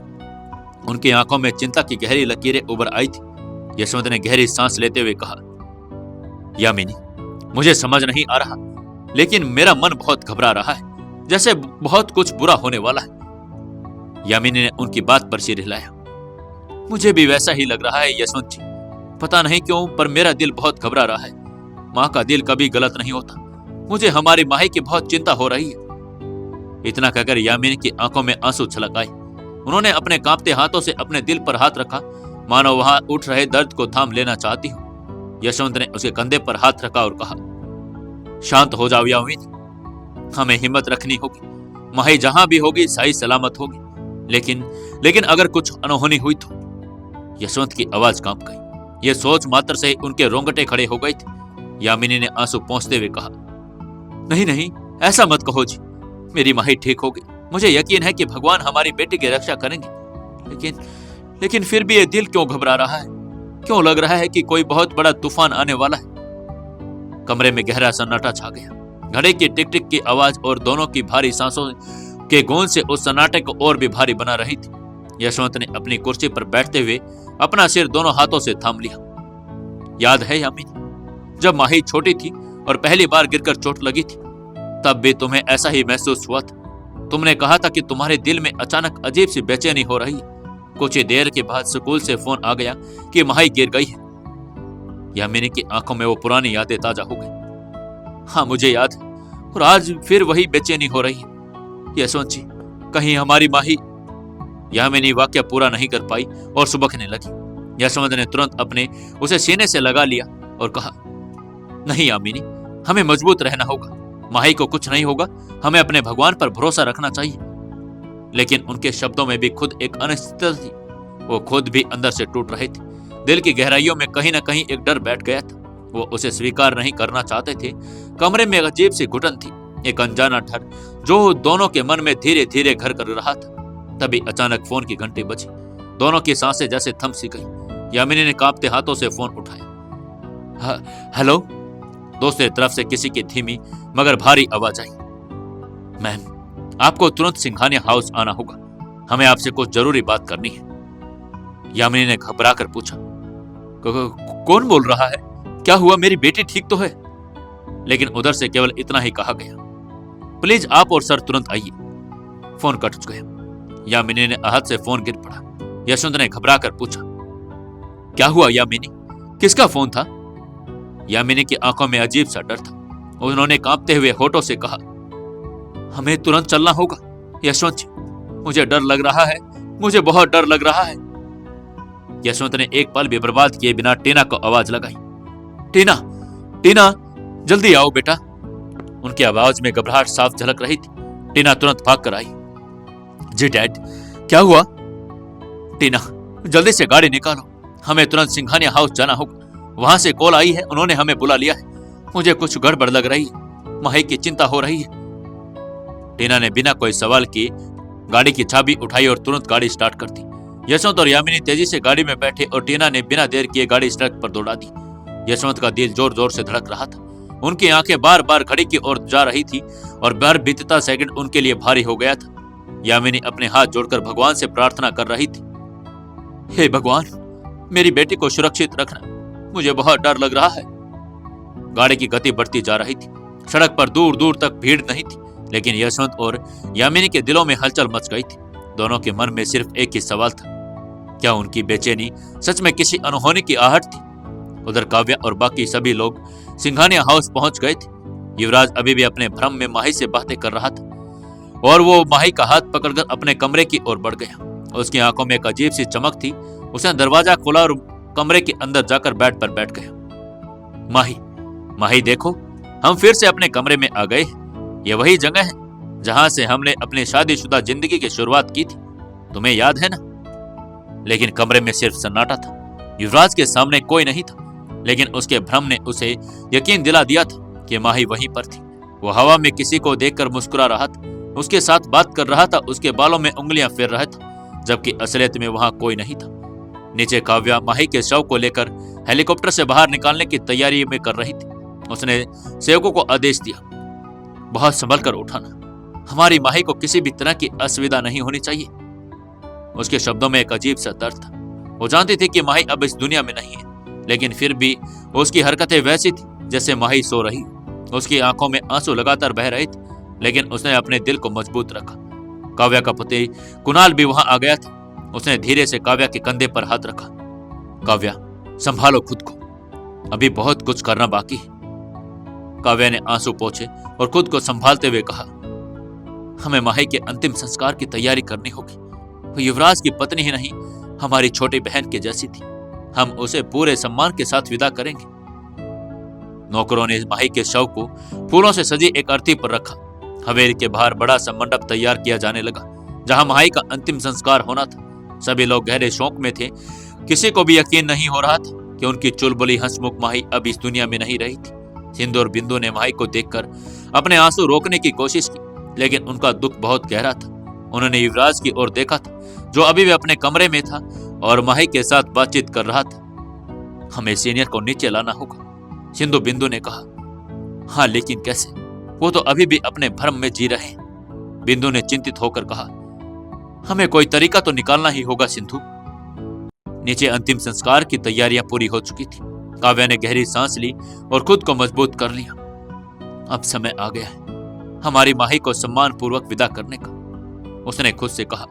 उनकी आंखों में चिंता की गहरी लकीरें उभर आई थी। यशवंत ने गहरी सांस लेते हुए कहा, यामिनी, मुझे समझ नहीं आ रहा, लेकिन मेरा मन बहुत घबरा रहा है, जैसे बहुत कुछ बुरा होने वाला है। यामिनी ने उनकी बात पर सिर हिलाया। मुझे भी वैसा ही लग रहा है यशवंत जी। पता नहीं क्यों पर मेरा दिल बहुत घबरा रहा है। माँ का दिल कभी गलत नहीं होता। मुझे हमारी माही की बहुत चिंता हो रही है। इतना कहकर यामिनी की आंखों में आंसू छलक आए। उन्होंने अपने कांपते हाथों से अपने दिल पर हाथ रखा, मानो वहां उठ रहे दर्द को थाम लेना चाहती हो। यशवंत ने उसके कंधे पर हाथ रखा और कहा, शांत हो जाओ यामिनी, हमें हिम्मत रखनी होगी। माही जहां भी होगी सही सलामत होगी, लेकिन अगर कुछ अनहोनी हुई तो। यशवंत की आवाज कांप गई। यह सोच मात्र से उनके रोंगटे खड़े हो गए थे। यामिनी ने आंसू पोंछते हुए कहा, नहीं नहीं, ऐसा मत कहो जी, मेरी माही ठीक होगी। मुझे यकीन है कि भगवान हमारी बेटी की रक्षा करेंगे। लेकिन फिर भी ये दिल क्यों घबरा रहा है? क्यों लग रहा है कि कोई बहुत बड़ा तूफान आने वाला है? कमरे में गहरा सन्नाटा छा गया। घड़े की टिक टिक की आवाज और दोनों की भारी सांसों के गूंज से उस सन्नाटे को और भी भारी बना रही थी। यशवंत ने अपनी कुर्सी पर बैठते हुए अपना सिर दोनों हाथों से थाम लिया। याद है यामिनी, जब माही छोटी थी और पहली बार गिरकर चोट लगी थी, तब भी तुम्हें ऐसा ही महसूस हुआ था। तुमने कहा था कि तुम्हारे दिल में अचानक अजीब सी बेचैनी हो रही है। कुछ ही देर के बाद स्कूल से फोन आ गया कि माही गिर गई है। यामिनी की आंखों में वो पुरानी यादें ताजा हो गई। हाँ, मुझे याद है, और आज फिर वही बेचैनी हो रही है। यशवंत जी, कहीं हमारी माही। यामिनी वाक्य पूरा नहीं कर पाई और सुबकने लगी। यशवंत ने तुरंत अपने उसे सीने से लगा लिया और कहा, नहीं यामिनी, हमें मजबूत रहना होगा। माही को कुछ नहीं होगा, हमें अपने भगवान पर भरोसा रखना चाहिए। लेकिन उनके शब्दों में भी खुद एक अनिश्चितता थी। वो खुद भी अंदर से टूट रहे थे। दिल की गहराइयों में कहीं न कहीं एक डर बैठ गया था। वो उसे स्वीकार नहीं करना चाहते थे। कमरे में एक अजीब सी घुटन थी, एक अनजाना डर जो दोनों के मन में धीरे धीरे घर कर रहा था। तभी अचानक फोन की घंटी बजी। दोनों की सांसें जैसे थम सी गई। यामिनी ने कांपते हाथों से फोन उठाया। हेलो। दूसरी तरफ से किसी की धीमी मगर भारी आवाज आई, मैम, आपको तुरंत सिंघानिया हाउस आना होगा। हमें आपसे कुछ जरूरी बात करनी है। यामिनी ने घबरा कर पूछा, कौन बोल रहा है? क्या हुआ? मेरी बेटी ठीक तो है? लेकिन उधर से केवल इतना ही कहा गया, प्लीज आप और सर तुरंत आइए। फोन कट गया। यामिनी ने आहत से फोन गिर पड़ा। यशवंत ने घबरा कर पूछा, क्या हुआ यामिनी? किसका फोन था? यामिनी की आंखों में अजीब सा डर था। उन्होंने कांपते हुए होठों से कहा, हमें तुरंत चलना होगा यशवंत जी, मुझे डर लग रहा है, मुझे बहुत डर लग रहा है। यशवंत ने एक पल भी बर्बाद किए बिना टीना को आवाज लगाई, टीना, टीना, जल्दी आओ बेटा। उनकी आवाज में घबराहट साफ झलक रही थी। टीना तुरंत भाग कर आई। जी डैड, क्या हुआ? टीना, जल्दी से गाड़ी निकालो, हमें तुरंत सिंघानिया हाउस जाना होगा। वहां से कॉल आई है, उन्होंने हमें बुला लिया है। मुझे कुछ गड़बड़ लग रही है, माही की चिंता हो रही है। टीना ने बिना कोई सवाल किए गाड़ी की चाबी उठाई और तुरंत गाड़ी स्टार्ट कर दी। यशवंत और यामिनी तेजी से गाड़ी में बैठे और टीना ने बिना देर किए गाड़ी सड़क पर दौड़ा दी। यशवंत का दिल जोर जोर से धड़क रहा था। उनकी आंखें बार बार घड़ी की ओर जा रही थी और बार बीतता सेकंड उनके लिए भारी हो गया था। यामिनी अपने हाथ जोड़कर भगवान से प्रार्थना कर रही थी, हे भगवान, मेरी बेटी को सुरक्षित रखना, मुझे बहुत डर लग रहा है। गाड़ी की गति बढ़ती जा रही थी। सड़क पर दूर दूर तक भीड़ नहीं थी, लेकिन यशवंत और यामिनी के दिलों में हलचल मच गई थी। दोनों के मन में सिर्फ एक ही सवाल था, क्या उनकी बेचैनी सच में किसी अनहोनी की आहट थी? उधर काव्या और बाकी सभी लोग सिंघानिया हाउस पहुंच गए थे। युवराज अभी भी अपने भ्रम में माही से बातें कर रहा था और वो माही का हाथ पकड़कर अपने कमरे की ओर बढ़ गया। उसकी आंखों में एक अजीब सी चमक थी। उसने दरवाजा खोला और कमरे के अंदर जाकर बेड पर बैठ गया। माही, माही देखो, हम फिर से अपने कमरे में आ गए। ये वही जगह है जहां से हमने अपनी शादीशुदा जिंदगी की शुरुआत की थी, तुम्हें याद है ना? लेकिन कमरे में सिर्फ सन्नाटा था। युवराज के सामने कोई नहीं था, लेकिन उसके भ्रम ने उसे यकीन दिला दिया था कि माही वहीं पर थी। वो हवा में किसी को देखकर मुस्कुरा रहा था, उसके साथ बात कर रहा था, उसके बालों में उंगलियां फेर रहा था, जबकि असलियत में वहां कोई नहीं था। नीचे काव्या माही के शव को लेकर हेलीकॉप्टर से बाहर निकालने की तैयारी में कर रही थी। उसने सेवकों को आदेश दिया, बहुत संभल कर उठाना, हमारी माही को किसी भी तरह की असुविधा नहीं होनी चाहिए। उसके शब्दों में एक अजीब सा दर्द था। वो जानती थी कि माही अब इस दुनिया में नहीं है, लेकिन फिर भी उसकी हरकतें वैसी थी जैसे माही सो रही। उसकी आंखों में आंसू लगातार बह रहे थे, लेकिन उसने अपने दिल को मजबूत रखा। काव्या का पति कुणाल भी वहां आ गया था। उसने धीरे से काव्या के कंधे पर हाथ रखा। काव्या, संभालो खुद को, अभी बहुत कुछ करना बाकी है। काव्या ने आंसू पोंछे और खुद को संभालते हुए कहा, हमें माही के अंतिम संस्कार की तैयारी करनी होगी। वो युवराज की पत्नी ही नहीं, हमारी छोटी बहन के जैसी थी। हम उसे पूरे सम्मान के साथ विदा करेंगे। नौकरों ने माही के शव को फूलों से सजी एक अर्थी पर रखा। हवेली के बाहर बड़ा सा मंडप तैयार किया जाने लगा, जहां माही का अंतिम संस्कार होना था। सभी लोग गहरे शौक में थे। किसी को भी यकीन नहीं हो रहा था कि उनकी चुलबुली हंसमुख माही अब इस दुनिया में नहीं रही थी। सिंधु और बिंदु ने माही को देखकर अपने आंसू रोकने की कोशिश की, लेकिन उनका दुख बहुत गहरा था। उन्होंने युवराज की ओर देखा था, जो अभी भी अपने कमरे में था और माही के साथ बातचीत कर रहा था। हमें सीनियर को नीचे लाना होगा, सिंधु बिंदु ने कहा। हाँ, लेकिन कैसे? वो तो अभी भी अपने भ्रम में जी रहे हैं, बिंदु ने चिंतित होकर कहा। हमें कोई तरीका तो निकालना ही होगा सिंधु। नीचे अंतिम संस्कार की तैयारियां पूरी हो चुकी थी। काव्या ने गहरी सांस ली और खुद को मजबूत कर लिया। अब समय आ गया है हमारी माही को सम्मान पूर्वक विदा करने का, उसने खुद से कहा।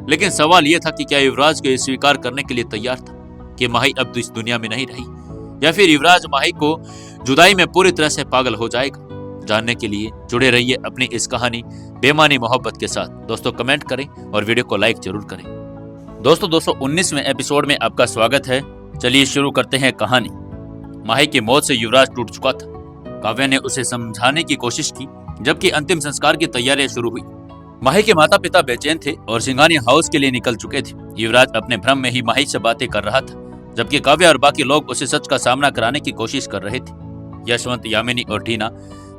लेकिन सवाल यह था कि क्या युवराज को यह स्वीकार करने के लिए तैयार था कि माही अब इस दुनिया में नहीं रही, या फिर युवराज माही को जुदाई में पूरी तरह से पागल हो जाएगा। जानने के लिए जुड़े रहिए अपनी इस कहानी बेमानी मोहब्बत के साथ। दोस्तों, कमेंट करें और वीडियो को लाइक जरूर करें। दोस्तों, 219वें एपिसोड में आपका स्वागत है। चलिए शुरू करते हैं कहानी। माही की मौत से युवराज टूट चुका था। काव्या ने उसे समझाने की कोशिश की, जबकि अंतिम संस्कार की तैयारियां शुरू हुई। माही के माता पिता बेचैन थे और सिंघानिया हाउस के लिए निकल चुके थे। युवराज अपने भ्रम में ही माही से बातें कर रहा था, जबकि काव्या और बाकी लोग उसे सच का सामना कराने की कोशिश कर रहे थे। यशवंत, यामिनी और टीना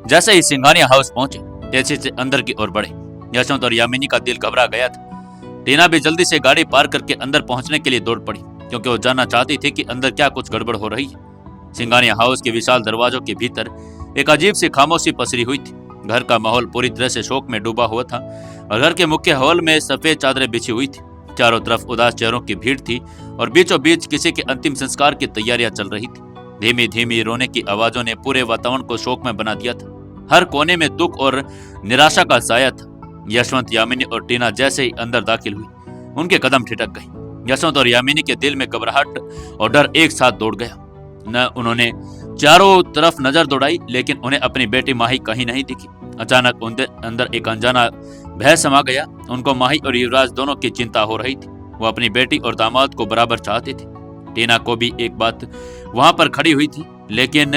जैसे ही सिंघानिया हाउस पहुंचे, तेजी से अंदर की ओर बढ़े। यशवंत और यामिनी का दिल घबरा गया था। टीना भी जल्दी से गाड़ी पार करके अंदर पहुंचने के लिए दौड़ पड़ी, क्योंकि वो जानना चाहती थी कि अंदर क्या कुछ गड़बड़ हो रही है। सिंघानिया हाउस के विशाल दरवाजों के भीतर एक अजीब सी खामोशी पसरी हुई थी। घर का माहौल पूरी तरह से शोक में डूबा हुआ था और घर के मुख्य हॉल में सफेद चादरें बिछी हुई थी। चारों तरफ उदास चेहरों की भीड़ थी और बीचों बीच किसी के अंतिम संस्कार की तैयारियां चल रही थी। धीमी धीमी रोने की आवाजों ने पूरे वातावरण को शोक में बना दिया था। हर कोने में दुख और निराशा का साया था। यशवंत, यामिनी और टीना जैसे ही अंदर दाखिल हुई, उनके कदम ठिठक गए। यशवंत और यामिनी के दिल में घबराहट और डर एक साथ दौड़ गया। न उन्होंने चारों तरफ नजर दौड़ाई, लेकिन उन्हें अपनी बेटी माही कहीं नहीं दिखी। अचानक उनके अंदर एक अनजाना भय समा गया। उनको माही और युवराज दोनों की चिंता हो रही थी। वो अपनी बेटी और दामाद को बराबर चाहते थे। टीना को भी एक बात वहां पर खड़ी हुई थी, लेकिन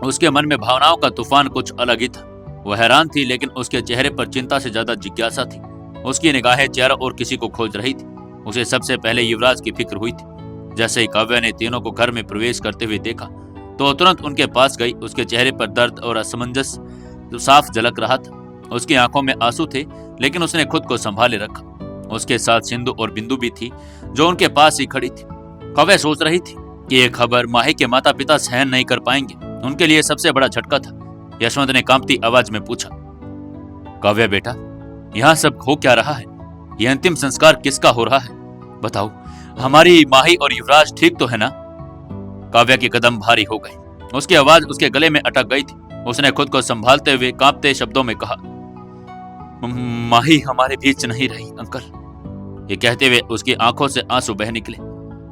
उसके मन में भावनाओं का तूफान कुछ अलग ही था। वो हैरान थी, लेकिन उसके चेहरे पर चिंता से ज्यादा जिज्ञासा थी। उसकी निगाहें चारों ओर किसी को खोज रही थी। उसे सबसे पहले युवराज की फिक्र हुई थी। जैसे ही काव्या ने तीनों को घर में प्रवेश करते हुए देखा, तो तुरंत उनके पास गई। उसके चेहरे पर दर्द और असमंजस साफ झलक रहा था। उसकी आंखों में आंसू थे, लेकिन उसने खुद को संभाले रखा। उसके साथ सिंधु और बिंदु भी थी, जो उनके पास ही खड़ी थी। काव्या सोच रही थी कि यह खबर माही के माता पिता सहन नहीं कर पाएंगे। उनके लिए सबसे बड़ा झटका था। यशवंत ने कांपती आवाज में पूछा, काव्या बेटा, यहाँ सब हो क्या रहा है? यह अंतिम संस्कार किसका हो रहा है? बताओ, हमारी माही और युवराज ठीक तो है ना? काव्या के कदम भारी हो गए। उसकी आवाज उसके गले में अटक गई थी। उसने खुद को संभालते हुए कांपते शब्दों में कहा, माही हमारे बीच नहीं रही अंकल। ये कहते हुए उसकी आंखों से आंसू बह निकले।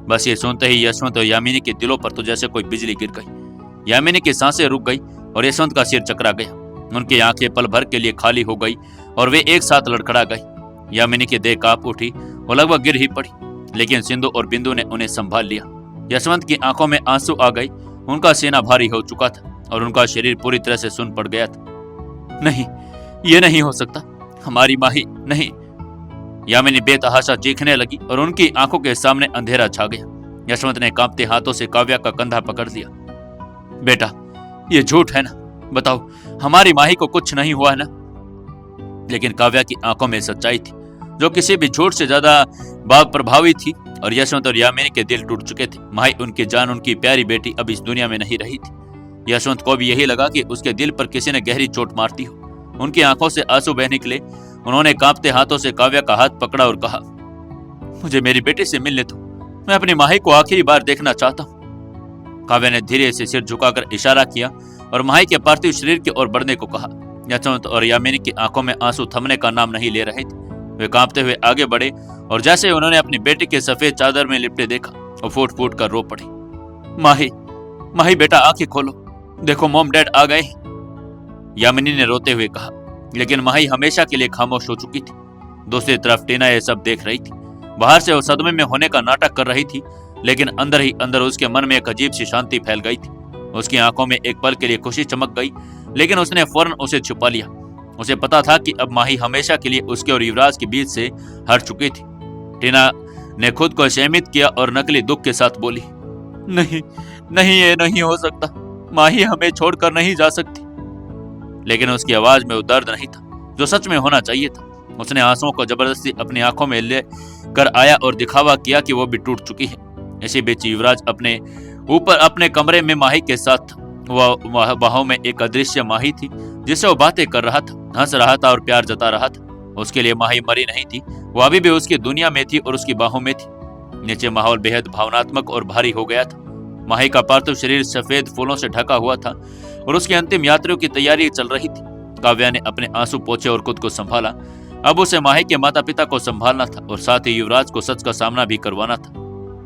बस ये सुनते ही यशवंत और यामिनी के दिलों पर तो जैसे कोई बिजली गिर गई। यामिनी की सांसें रुक गई और यशवंत का सिर चकरा गया। उनकी आंखें पल भर के लिए खाली हो गई और वे एक साथ लड़खड़ा गई। यामिनी की देह कांप उठी और लगभग गिर ही पड़ी, लेकिन सिंधु और बिंदु ने उन्हें संभाल लिया। यशवंत की आंखों में आंसू आ गई। उनका सीना भारी हो चुका था और उनका शरीर पूरी तरह से सुन पड़ गया था। नहीं, ये नहीं हो सकता, हमारी माही नहीं। यामिनी बेतहाशा चीखने लगी और उनकी आंखों के सामने अंधेरा छा गया। यशवंत ने कांपते हाथों से काव्या का कंधा पकड़ लिया। बेटा, ये झूठ है ना? बताओ, हमारी माही को कुछ नहीं हुआ है ना? लेकिन काव्या की आंखों में सच्चाई थी, जो किसी भी झूठ से ज्यादा प्रभावी थी। और यशवंत और यामिनी के दिल टूट चुके थे। माही, उनकी जान, उनकी प्यारी बेटी अब इस दुनिया में नहीं रही थी। यशवंत को भी यही लगा कि उसके दिल पर किसी ने गहरी चोट मारती हो। उनकी आंखों से आंसू बह निकले। उन्होंने कांपते हाथों से काव्या का हाथ पकड़ा और कहा, मुझे मेरी बेटी से मिलने दो, मैं अपनी माही को आखिरी बार देखना चाहता हूँ। काव्या ने धीरे से सिर झुकाकर इशारा किया और माही के पार्थिव शरीर की ओर बढ़ने को कहा। यशवंत और यामिनी की आंखों में आंसू थमने का नाम नहीं ले रहे थे। वे कांपते हुए आगे बढ़े और जैसे उन्होंने अपनी बेटी के सफेद चादर में लिपटे देखा वो फूट फूट कर रो पड़ी। माही, माही बेटा आंखें खोलो, देखो मॉम डैड आ गए। यामिनी ने रोते हुए कहा, लेकिन माही हमेशा के लिए खामोश हो चुकी थी। दूसरी तरफ टीना ये सब देख रही थी। बाहर से वो सदमे में होने का नाटक कर रही थी, लेकिन अंदर ही अंदर उसके मन में एक अजीब सी शांति फैल गई थी। उसकी आंखों में एक पल के लिए खुशी चमक गई, लेकिन उसने फौरन उसे छुपा लिया। उसे पता था कि अब माही हमेशा के लिए उसके और युवराज के बीच से हट चुकी थी। टीना ने खुद को शर्मित किया और नकली दुख के साथ बोली, नहीं नहीं, ये नहीं हो सकता, माही हमें छोड़कर नहीं जा सकती। लेकिन उसकी आवाज में वो दर्द नहीं था जो सच में होना चाहिए था। उसने आंसुओं को जबरदस्ती अपनी आंखों में ले कर आया और दिखावा किया कि वो भी टूट चुकी है। इसी बीच युवराज अपने ऊपर अपने कमरे में माही के साथ वह बाहों में एक अदृश्य माही थी जिससे वो बातें कर रहा था, हंस रहा था और प्यार जता रहा था। उसके लिए माही मरी नहीं थी, वो अभी भी उसकी दुनिया में थी और उसकी बाहों में थी। नीचे माहौल बेहद भावनात्मक और भारी हो गया था। माही का पार्थिव शरीर सफेद फूलों से ढका हुआ था और उसकी अंतिम यात्रियों की तैयारी चल रही थी। काव्या ने अपने आंसू पोंछे और खुद को संभाला। अब उसे माही के माता पिता को संभालना था और साथ ही युवराज को सच का सामना भी करवाना था।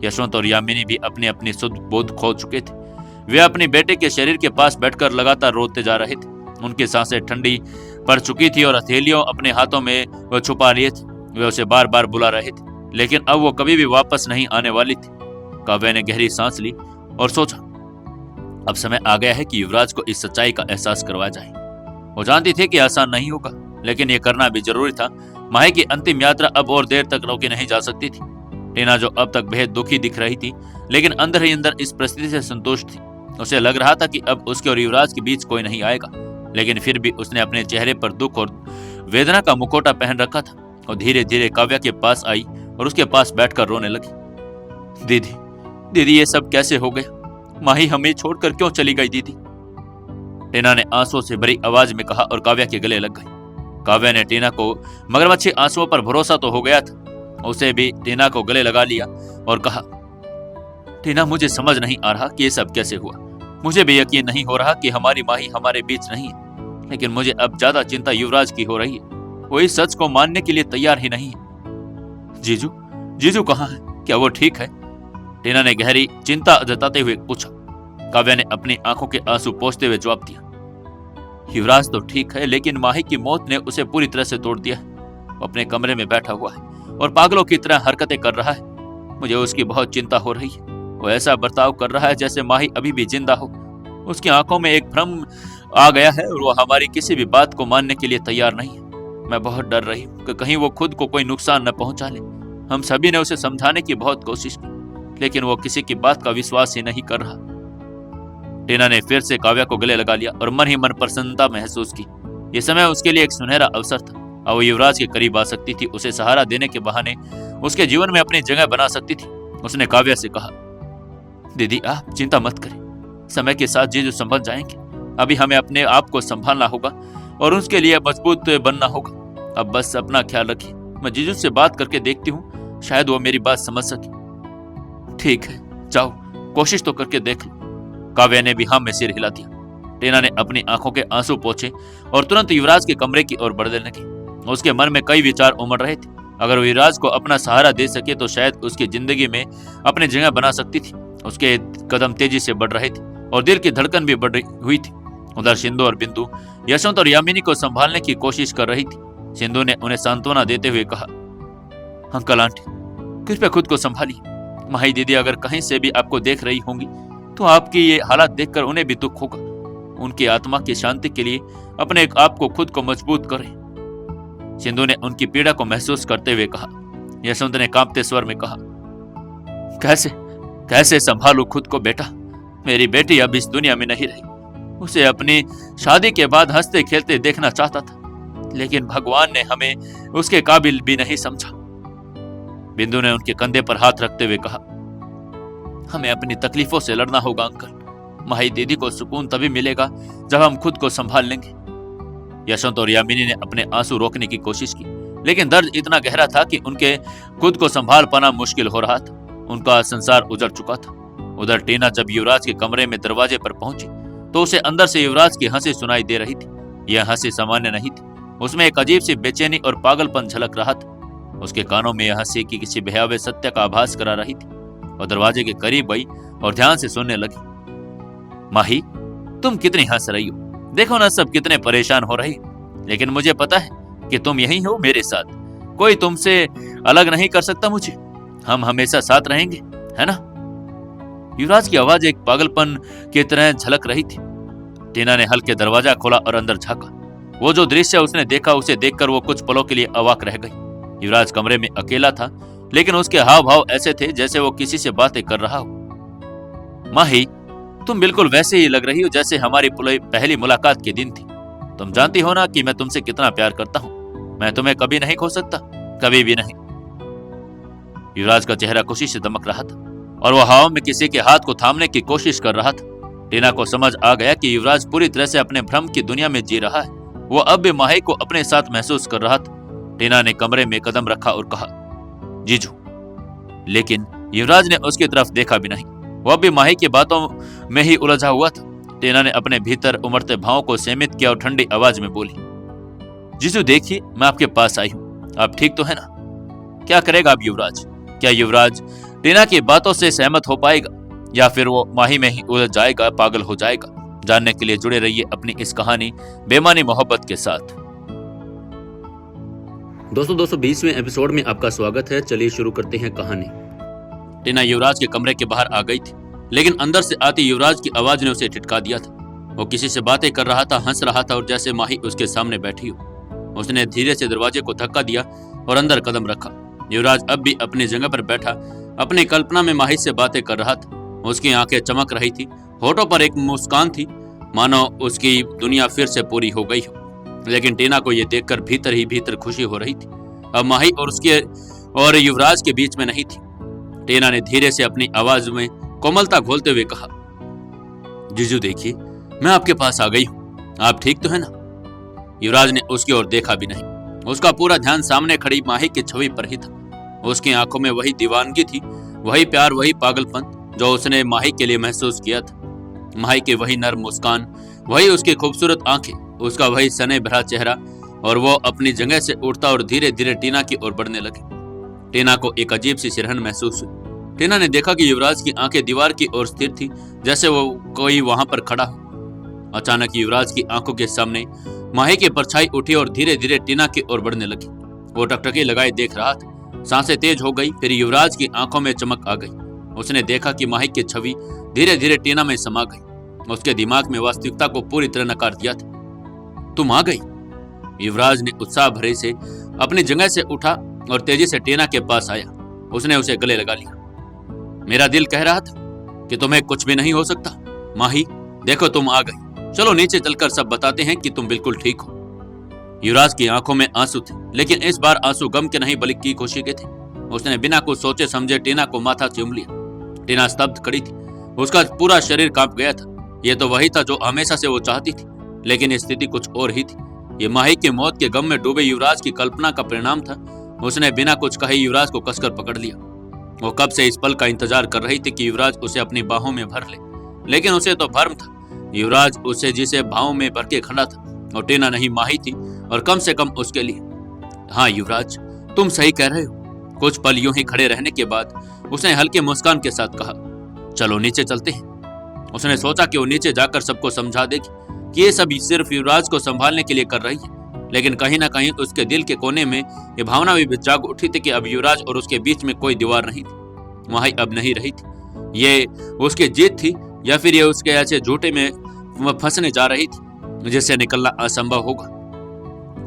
यशवंत और यामिनी भी अपनी अपनी शुद्ध बोध खो चुके थे। वे अपनी बेटे के शरीर के पास बैठकर लगातार रोते जा रहे थे। उनकी सांसें ठंडी पड़ चुकी थी और हथेलियों अपने हाथों में वो छुपा लिए थे। वे उसे बार बार बुला रहे थे, लेकिन अब वो कभी भी वापस नहीं आने वाली थी। काव्या ने गहरी सांस ली और सोचा, अब समय आ गया है कि युवराज को इस सच्चाई का एहसास करवाया जाए। वो जानती थी कि आसान नहीं होगा, लेकिन ये करना भी जरूरी था। माही की अंतिम यात्रा अब और देर तक रोकी नहीं जा सकती थी। टीना जो अब तक बेहद दुखी दिख रही थी, लेकिन अंदर ही अंदर इस परिस्थिति से संतुष्ट थी। उसे लग रहा था कि अब उसके और युवराज के बीच कोई नहीं आएगा, लेकिन फिर भी उसने अपने चेहरे पर दुख और वेदना का मुखौटा पहन रखा था और धीरे धीरे काव्या के पास आई और उसके पास बैठकर रोने लगी। दीदी, दीदी, ये सब कैसे हो गया? माही हमें छोड़कर क्यों चली गई दीदी? टीना ने आंसुओं से भरी आवाज में कहा और काव्या के गले लग गई। काव्या ने टीना को मगरमच्छी आंसुओं पर भरोसा तो हो गया था, उसे भी टीना को गले लगा लिया और कहा, टीना, मुझे समझ नहीं आ रहा कि ये सब कैसे हुआ। मुझे भी यकीन नहीं हो रहा कि हमारी माही हमारे बीच नहीं है, लेकिन मुझे अब ज्यादा चिंता युवराज की हो रही है। वो इस सच को मानने के लिए तैयार ही नहीं है। जीजू, जीजू कहाँ है? क्या वो ठीक है? टीना ने गहरी चिंता जताते हुए पूछा। काव्या ने अपनी आंखों के आंसू पोंछते हुए जवाब दिया, युवराज तो ठीक है, लेकिन माही की मौत ने उसे पूरी तरह से तोड़ दिया है। वो अपने कमरे में बैठा हुआ है और पागलों की तरह हरकतें कर रहा है। मुझे उसकी बहुत चिंता हो रही है। वो ऐसा बर्ताव कर रहा है जैसे माही अभी भी जिंदा हो। उसकी आंखों में एक भ्रम आ गया है और वो हमारी किसी भी बात को मानने के लिए तैयार नहीं है। मैं बहुत डर रही हूँ कि कहीं वो खुद को कोई नुकसान न पहुंचा ले। हम सभी ने उसे समझाने की बहुत कोशिश की, लेकिन वो किसी की बात का विश्वास ही नहीं कर रहा। टीना ने फिर से काव्या को गले लगा लिया और मन ही मन प्रसन्नता महसूस की। ये समय उसके लिए एक सुनहरा अवसर था। अब वो युवराज के करीब आ सकती थी, उसे सहारा देने के बहाने उसके जीवन में अपनी जगह बना सकती थी। उसने काव्या से कहा, दीदी, आप चिंता मत करें, समय के साथ जीजू संभल जाएंगे। अभी हमें अपने आप को संभालना होगा और उसके लिए मजबूत बनना होगा। अब बस अपना ख्याल रखिए। मैं जीजू से बात करके देखती हूँ, शायद वो मेरी बात समझ सके। ठीक है, जाओ, कोशिश तो करके देख लो। काव्या ने भी हाँ में सिर हिला दिया। टीना ने अपनी आंखों के आंसू पोंछे और तुरंत युवराज के कमरे की ओर बढ़ने लगी। उसके मन में कई विचार उमड़ रहे थे। अगर वो युवराज को अपना सहारा दे सके तो शायद उसकी जिंदगी में अपनी जगह बना सकती थी। उसके कदम तेजी से बढ़ रहे थे और दिल की धड़कन भी बढ़ हुई थी। उधर सिंधु और बिंदु यशवंत और यामिनी को संभालने की कोशिश कर रही थी। सिंधु ने उन्हें सांत्वना देते हुए कहा, अंकल आंटी, कृपया खुद को संभालिए। माही दीदी अगर कहीं से भी आपको देख रही होंगी तो आपकी ये हालत देखकर उन्हें भी दुख होगा। उनकी आत्मा की शांति के लिए अपने आप को खुद को मजबूत करें। सिंधु ने उनकी पीड़ा को महसूस करते हुए कहा। यशवंत ने कांपते स्वर में कहा, कैसे कैसे संभालू खुद को बेटा? मेरी बेटी अब इस दुनिया में नहीं रही। उसे अपनी शादी के बाद हंसते खेलते देखना चाहता था, लेकिन भगवान ने हमें उसके काबिल भी नहीं समझा। बिंदु ने उनके कंधे पर हाथ रखते हुए कहा, हमें अपनी तकलीफों से लड़ना होगा अंकल। माही दीदी को सुकून तभी मिलेगा जब हम खुद को संभाल लेंगे। यशवंत और यामिनी ने अपने आंसू रोकने की कोशिश की, लेकिन दर्द इतना गहरा था कि उनके खुद को संभाल पाना मुश्किल हो रहा था। उनका संसार उजड़ चुका था। उधर टीना जब युवराज के कमरे में दरवाजे पर पहुंची तो उसे अंदर से युवराज की हंसी सुनाई दे रही थी। यह हंसी सामान्य नहीं थी, उसमें एक अजीब सी बेचैनी और पागलपन झलक रहा था। उसके कानों में यह हंसी की किसी भयावह सत्य का आभास करा रही थी और दरवाजे के करीब आई और ध्यान से सुनने लगी। माही, तुम कितनी हंस रही हो, देखो ना सब कितने परेशान हो रही, लेकिन मुझे पता है कि तुम यही हो मेरे साथ, कोई तुमसे अलग नहीं कर सकता मुझे, हम हमेशा साथ रहेंगे, है ना? युवराज की आवाज एक पागलपन की तरह झलक रही थी। टीना ने हल्के दरवाजा खोला और अंदर झांका। वो जो दृश्य उसने देखा उसे देखकर वो कुछ पलों के लिए अवाक रह गई। युवराज कमरे में अकेला था, लेकिन उसके हाव भाव ऐसे थे जैसे वो किसी से बातें कर रहा हो। माही, तुम बिल्कुल वैसे ही लग रही हो जैसे हमारी पहली मुलाकात के दिन थी। तुम जानती हो ना कि मैं तुमसे कितना प्यार करता हूँ। मैं तुम्हें कभी नहीं खो सकता, कभी भी नहीं। युवराज का चेहरा खुशी से दमक रहा था और वह हवा में किसी के हाथ को थामने की कोशिश कर रहा था। टीना को समझ आ गया कि युवराज पूरी तरह से अपने भ्रम की दुनिया में जी रहा है। वो अब भी माही को अपने साथ महसूस कर रहा था। टीना ने कमरे में कदम रखा और कहा, जीजू। लेकिन युवराज ने उसकी तरफ देखा भी नहीं। वह भी माही की बातों में ही उलझा हुआ था। टीना ने अपने भीतर उमड़ते भावों को सीमित किया और ठंडी आवाज में बोली, जीजू देखिए, मैं आपके पास आई हूँ, आप ठीक तो है ना? क्या करेगा अब युवराज? क्या युवराज टीना की बातों से सहमत हो पाएगा या फिर वो माही में ही उलझ जाएगा, पागल हो जाएगा? जानने के लिए जुड़े रहिए अपनी इस कहानी बेमानी मोहब्बत के साथ। दोस्तों 220वें एपिसोड में आपका स्वागत है। चलिए शुरू करते हैं कहानी। टीना युवराज के कमरे के बाहर आ गई थी, लेकिन अंदर से आती युवराज की आवाज ने उसे ठिठका दिया था। वो किसी से बातें कर रहा था, हंस रहा था और जैसे माही उसके सामने बैठी हो। उसने धीरे से दरवाजे को धक्का दिया और अंदर कदम रखा। युवराज अब भी अपनी जगह पर बैठा अपनी कल्पना में माही से बातें कर रहा था। उसकी आंखें चमक रही थी, होठों पर एक मुस्कान थी, मानो उसकी दुनिया फिर से पूरी हो गई हो। लेकिन टीना को यह देखकर भीतर ही भीतर खुशी हो रही थी। अब माही और उसके और युवराज के बीच में नहीं थी। टीना ने धीरे से अपनी आवाज में कोमलता घोलते हुए कहा, जीजू देखिए, मैं आपके पास आ गई हूँ, आप ठीक तो है ना? युवराज ने उसकी ओर देखा भी नहीं। उसका पूरा ध्यान सामने खड़ी माही की छवि पर ही था। उसकी आंखों में वही दीवानगी थी, वही प्यार, वही पागलपन जो उसने माही के लिए महसूस किया था। माही की वही नर्म मुस्कान, वही उसकी खूबसूरत आंखें, उसका वही सने भरा चेहरा, और वो अपनी जगह से उठता और धीरे धीरे टीना की ओर बढ़ने लगे। टीना को एक अजीब सी सिरहन महसूस हुई। टीना ने देखा कि युवराज की आंखें दीवार की ओर स्थिर थी, जैसे वो कोई वहां पर खड़ा हो। अचानक युवराज की आंखों के सामने माही की परछाई उठी और धीरे धीरे टीना की ओर बढ़ने लगी। वो टकटकी लगाए देख रहा था। सांसें तेज हो गई, फिर युवराज की आंखों में चमक आ गई। उसने देखा कि माही की छवि धीरे धीरे टीना में समा गई। उसके दिमाग में वास्तविकता को पूरी तरह नकार दिया था। तुम आ गई? युवराज ने उत्साह भरे से अपनी जगह से उठा और तेजी से टीना के पास आया। उसने उसे गले लगा लिया। मेरा दिल कह रहा था कि तुम्हें कुछ भी नहीं हो सकता। माही, देखो तुम आ गई, चलो नीचे चलकर सब बताते हैं कि तुम बिल्कुल ठीक हो। युवराज की आंखों में आंसू थे, लेकिन इस बार आंसू गम के नहीं बल्कि खुशी के थे। उसने बिना कुछ सोचे समझे टीना को माथा चूम लिया। टीना स्तब्ध खड़ी थी, उसका पूरा शरीर कांप गया था। यह तो वही था जो हमेशा से वो चाहती थी, लेकिन स्थिति कुछ और ही थी। ये माही की मौत के गम में डूबे युवराज की कल्पना का परिणाम था। उसने बिना कुछ कहे युवराज को कसकर पकड़ लिया। वो कब से इस पल का इंतजार कर रही थी कि युवराज उसे अपनी बाहों में भर ले, लेकिन उसे तो भ्रम था। युवराज उसे जिसे बाहों में भर के खड़ा था और टीना नहीं माही थी, और कम से कम उसके लिए। हाँ युवराज, तुम सही कह रहे हो। कुछ पल यूं ही खड़े रहने के बाद उसने हल्के मुस्कान के साथ कहा, चलो नीचे चलते हैं। उसने सोचा कि वो नीचे जाकर सबको समझा देगी कि ये सब सिर्फ युवराज को संभालने के लिए कर रही है, लेकिन कहीं ना कहीं उसके दिल के कोने में ये भावना भी जाग उठी थी कि अब युवराज और उसके बीच में कोई दीवार नहीं थी। माही अब नहीं रही थी। ये उसकी जीत थी या फिर ये उसके ऐसे झूठे में फंसने जा रही थी जिससे निकलना असंभव होगा।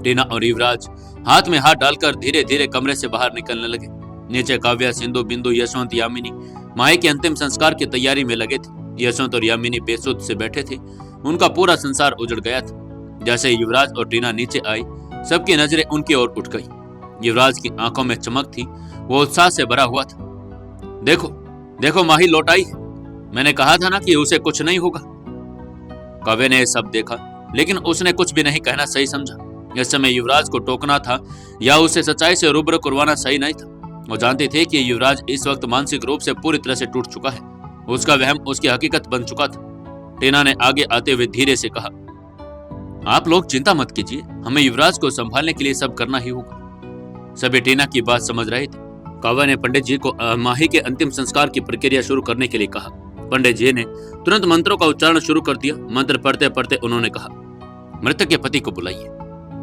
टीना और युवराज हाथ में हाथ डालकर धीरे धीरे कमरे से बाहर निकलने लगे। नीचे काव्या, सिंधु, बिंदु, यशवंत, यामिनी माही के अंतिम संस्कार की तैयारी में लगे थे। यशवंत और यामिनी बेसुध से बैठे थे। उनका पूरा संसार उजड़ गया था। जैसे युवराज और टीना नीचे आई, सबकी नजरें उनकी ओर उठ गई। युवराज की आंखों में चमक थी, वो उत्साह से भरा हुआ था। देखो देखो, माही लौट आई है। मैंने कहा था ना कि उसे कुछ नहीं होगा। काव्या ने सब देखा, लेकिन उसने कुछ भी नहीं कहना सही समझा। इस समय युवराज को टोकना था या उसे सच्चाई से रूबरू करवाना सही नहीं था। वो जानते थे कि युवराज इस वक्त मानसिक रूप से पूरी तरह से टूट चुका है। उसका वहम उसकी हकीकत बन चुका था। टीना ने आगे आते हुए धीरे से कहा, आप लोग चिंता मत कीजिए, हमें युवराज को संभालने के लिए सब करना ही होगा। सभी टीना की बात समझ रहे थे। काव्या ने पंडित जी को माही के अंतिम संस्कार की प्रक्रिया शुरू करने के लिए कहा। पंडित जी ने तुरंत मंत्रों का उच्चारण शुरू कर दिया। मंत्र पढ़ते पढ़ते उन्होंने कहा, मृतक के पति को बुलाइए।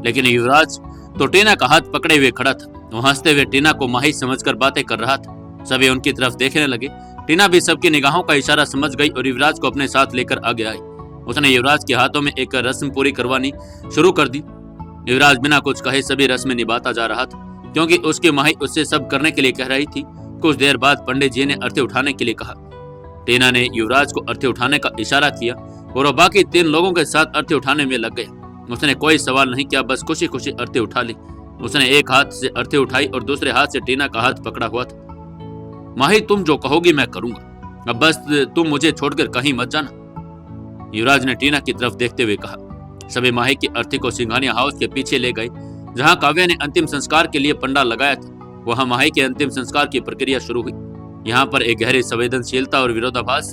लेकिन युवराज तो टीना का हाथ पकड़े हुए खड़ा था। वो हंसते हुए टीना को माही समझकर बातें कर रहा था। सभी उनकी तरफ देखने लगे। टीना भी सबकी निगाहों का इशारा समझ गई और युवराज को अपने साथ लेकर आगे आई। उसने युवराज के हाथों में एक रस्म पूरी करवानी शुरू कर दी। युवराज बिना कुछ कहे सभी रस्में निभाता जा रहा था, क्योंकि उसकी माही उससे सब करने के लिए कह रही थी। कुछ देर बाद पंडित जी ने अर्थी उठाने के लिए कहा। टीना ने युवराज को अर्थी उठाने का इशारा किया और वो बाकी 3 लोगों के साथ अर्थी उठाने में लग गया। उसने कोई सवाल नहीं किया, बस खुशी खुशी अर्थी उठा ली। उसने एक हाथ से अर्थी उठाई और दूसरे हाथ से टीना का हाथ पकड़ा हुआ था। माही, तुम जो कहोगी मैं करूंगा, अब बस तुम मुझे छोड़कर कहीं मत जाना, युवराज ने टीना की तरफ देखते हुए कहा। सभी माही की अर्थी को सिंघानिया हाउस के पीछे ले गए, जहां काव्या ने अंतिम संस्कार के लिए पंडाल लगाया था। वहां माही के अंतिम संस्कार की प्रक्रिया शुरू हुई। यहाँ पर एक गहरी संवेदनशीलता और विरोधाभास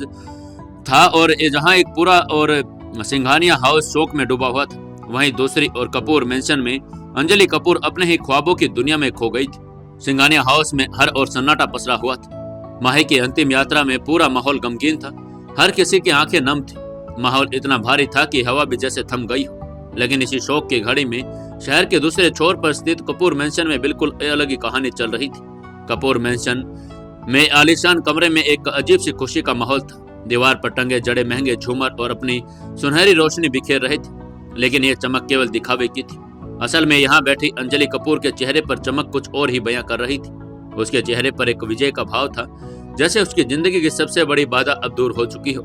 था, और जहाँ एक पूरा और सिंघानिया हाउस शोक में डूबा हुआ था, वहीं दूसरी और कपूर मेंशन में अंजलि कपूर अपने ही ख्वाबों की दुनिया में खो गई थी। सिंघानिया हाउस में हर और सन्नाटा पसरा हुआ था। माही की अंतिम यात्रा में पूरा माहौल गमगीन था। हर किसी की आंखें नम थी। माहौल इतना भारी था कि हवा भी जैसे थम गई हो। लेकिन इसी शोक की घड़ी में शहर के दूसरे छोर पर स्थित कपूर मेंशन में बिल्कुल अलग ही कहानी चल रही थी। कपूर मेंशन में आलीशान कमरे में एक अजीब सी खुशी का माहौल था। दीवार पर टंगे जड़े महंगे झूमर और अपनी सुनहरी रोशनी बिखेर रहे थे, लेकिन यह चमक केवल दिखावे की थी। असल में यहाँ बैठी अंजलि कपूर के चेहरे पर चमक कुछ और ही बयां कर रही थी। उसके चेहरे पर एक विजय का भाव था, जैसे उसकी जिंदगी की सबसे बड़ी बाधा अब दूर हो चुकी हो।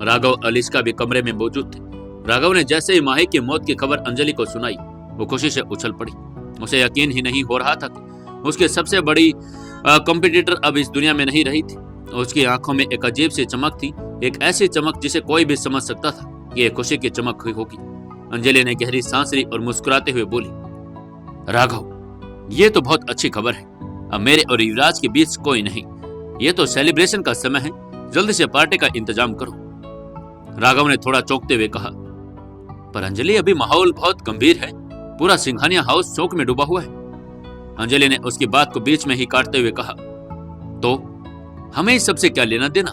राघव अलिस्का भी कमरे में मौजूद थे। राघव ने जैसे ही माही की मौत की खबर अंजलि को सुनाई, वो खुशी से उछल पड़ी। उसे यकीन ही नहीं हो रहा था कि उसकी सबसे बड़ी कॉम्पिटिटर अब इस दुनिया में नहीं रही थी। उसकी आंखों में एक अजीब सी चमक थी, एक ऐसी चमक जिसे कोई भी समझ सकता था कि यह खुशी की चमक हुई होगी। अंजलि ने गहरी सांस ली और मुस्कुराते हुए बोली, राघव, ये तो बहुत अच्छी खबर है। अब मेरे और युवराज के बीच कोई नहीं। ये तो सेलिब्रेशन का समय है, जल्दी से पार्टी का इंतजाम करो। राघव ने थोड़ा चौंकते हुए कहा, पर अंजलि, अभी माहौल बहुत गंभीर है। पूरा सिंघानिया हाउस शोक में डूबा हुआ है। अंजलि ने उसकी बात को बीच में ही काटते हुए कहा, तो हमें इस सबसे क्या लेना देना?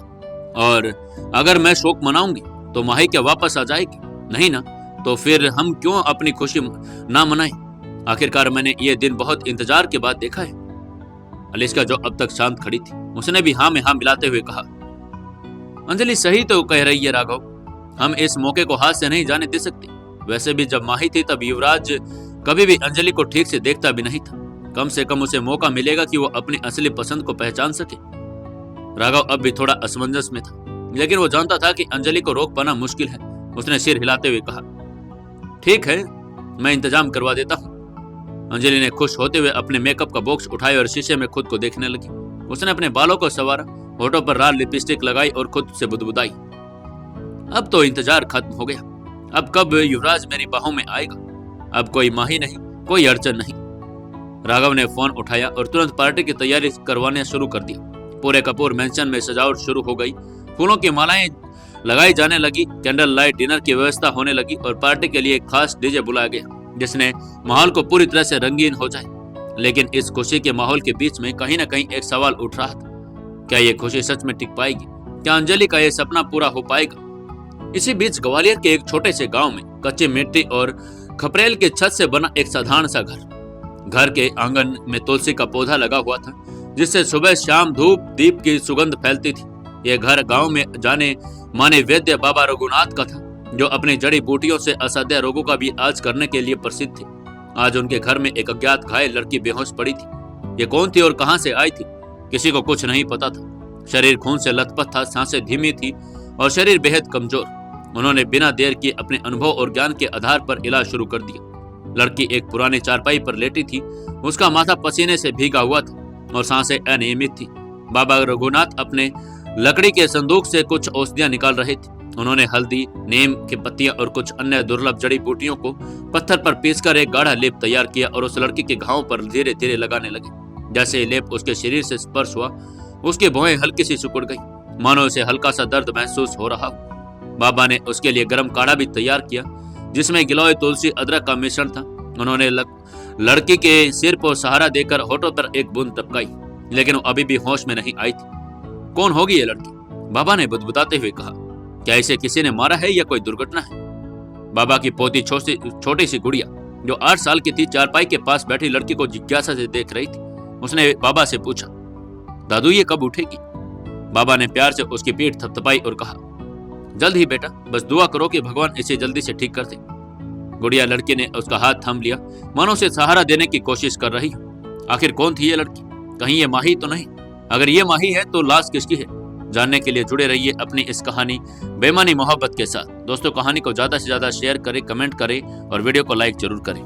और अगर मैं शोक मनाऊंगी तो माही क्या वापस आ जाएगी? नहीं ना, तो फिर हम क्यों अपनी खुशी ना मनाएं? आखिरकार मैंने ये दिन बहुत इंतजार के बाद देखा है। अलिस्का, जो अब तक शांत खड़ी थी, उसने भी हाँ में हाँ मिलाते हुए कहा, अंजलि सही तो कह रही है राघव, हम इस मौके को हाथ से नहीं जाने दे सकते। वैसे भी जब माही थी तब युवराज कभी भी अंजलि को ठीक से देखता भी नहीं था। कम से कम उसे मौका मिलेगा कि वो अपनी असली पसंद को पहचान सके। राघव अब भी थोड़ा असमंजस में था, लेकिन वो जानता था कि अंजलि को रोक पाना मुश्किल है। उसने सिर हिलाते हुए कहा, ठीक है, मैं इंतजाम करवा देता हूँ। अंजलि ने खुश होते हुए अपने मेकअप का बॉक्स उठाया और शीशे में खुद को देखने लगी। उसने अपने बालों को संवारा, होठों पर लाल लिपस्टिक लगाई और खुद से बुदबुदाई, अब तो इंतजार खत्म हो गया। अब कब युवराज मेरी बाहों में आएगा? अब कोई माही नहीं, कोई अड़चन नहीं। राघव ने फोन उठाया और तुरंत पार्टी की तैयारी करवाने शुरू कर दिया। पूरे कपूर मेंशन में सजावट शुरू हो गई। फूलों की मालाएं लगाई जाने लगी, कैंडल लाइट डिनर की व्यवस्था होने लगी और पार्टी के लिए एक खास डीजे बुलाया गया, जिसने माहौल को पूरी तरह से रंगीन हो जाए। लेकिन इस खुशी के माहौल के बीच में कहीं न कहीं एक सवाल उठ रहा था, क्या ये खुशी सच में टिक पाएगी? क्या अंजलि का ये सपना पूरा हो पाएगा? इसी बीच ग्वालियर के एक छोटे से गांव में कच्ची मिट्टी और खपरेल के छत से बना एक साधारण सा घर के आंगन में तुलसी का पौधा लगा हुआ था, जिससे सुबह शाम धूप दीप की सुगंध फैलती थी। यह घर गांव में जाने माने वैद्य बाबा रघुनाथ का था, जो अपनी जड़ी बूटियों से असाध्य रोगों का भी इलाज करने के लिए प्रसिद्ध थे। आज उनके घर में एक अज्ञात घायल लड़की बेहोश पड़ी थी। ये कौन थी और कहां से आई थी, किसी को कुछ नहीं पता था। शरीर खून से लथपथ था, सांसें धीमी थी और शरीर बेहद कमजोर। उन्होंने बिना देर किए अपने अनुभव और ज्ञान के आधार पर इलाज शुरू कर दिया। लड़की एक पुरानी चारपाई पर लेटी थी। उसका माथा पसीने से भीगा हुआ था और सांसें अनियमित थी। बाबा रघुनाथ अपने लकड़ी के संदूक से कुछ औषधियां निकाल रहे थे। उन्होंने हल्दी, नीम की पत्तियां और कुछ अन्य दुर्लभ जड़ी बूटियों को पत्थर पर पीसकर एक गाढ़ा लेप तैयार किया और उस लड़की के घावों पर धीरे धीरे लगाने लगे। जैसे ही लेप उसके शरीर से स्पर्श हुआ, उसकी भौहें हल्की सी सिकुड़ गई, मानो उसे हल्का सा दर्द महसूस हो रहा हो। बाबा ने उसके लिए गर्म काढ़ा भी तैयार किया, जिसमें गिलोय, तुलसी, अदरक का मिश्रण था। उन्होंने लड़की के सिर पर सहारा देकर होठों पर एक बूंद टपकाई, लेकिन वो अभी भी होश में नहीं आई थी। कौन होगी ये लड़की? बाबा ने बुदबुदाते हुए कहा। क्या इसे किसी ने मारा है या कोई दुर्घटना है? बाबा की पोती छोटी सी गुड़िया जो 8 साल की थी, चारपाई के पास बैठी लड़की को जिज्ञासा से देख रही थी। उसने बाबा से पूछा, दादू ये कब उठेगी? बाबा ने प्यार से उसकी पीठ थपथपाई और कहा, जल्द ही बेटा, बस दुआ करो कि भगवान इसे जल्दी से ठीक कर दे। गुड़िया लड़की ने उसका हाथ थाम लिया, मानो उसे सहारा देने की कोशिश कर रही हो। आखिर कौन थी ये लड़की? कहीं ये माही तो नहीं? अगर ये माही है तो लाश किसकी है? जानने के लिए जुड़े रहिए अपनी इस कहानी बेमानी मोहब्बत के साथ। दोस्तों, कहानी को ज्यादा से ज्यादा शेयर करें, कमेंट करें और वीडियो को लाइक जरूर करें।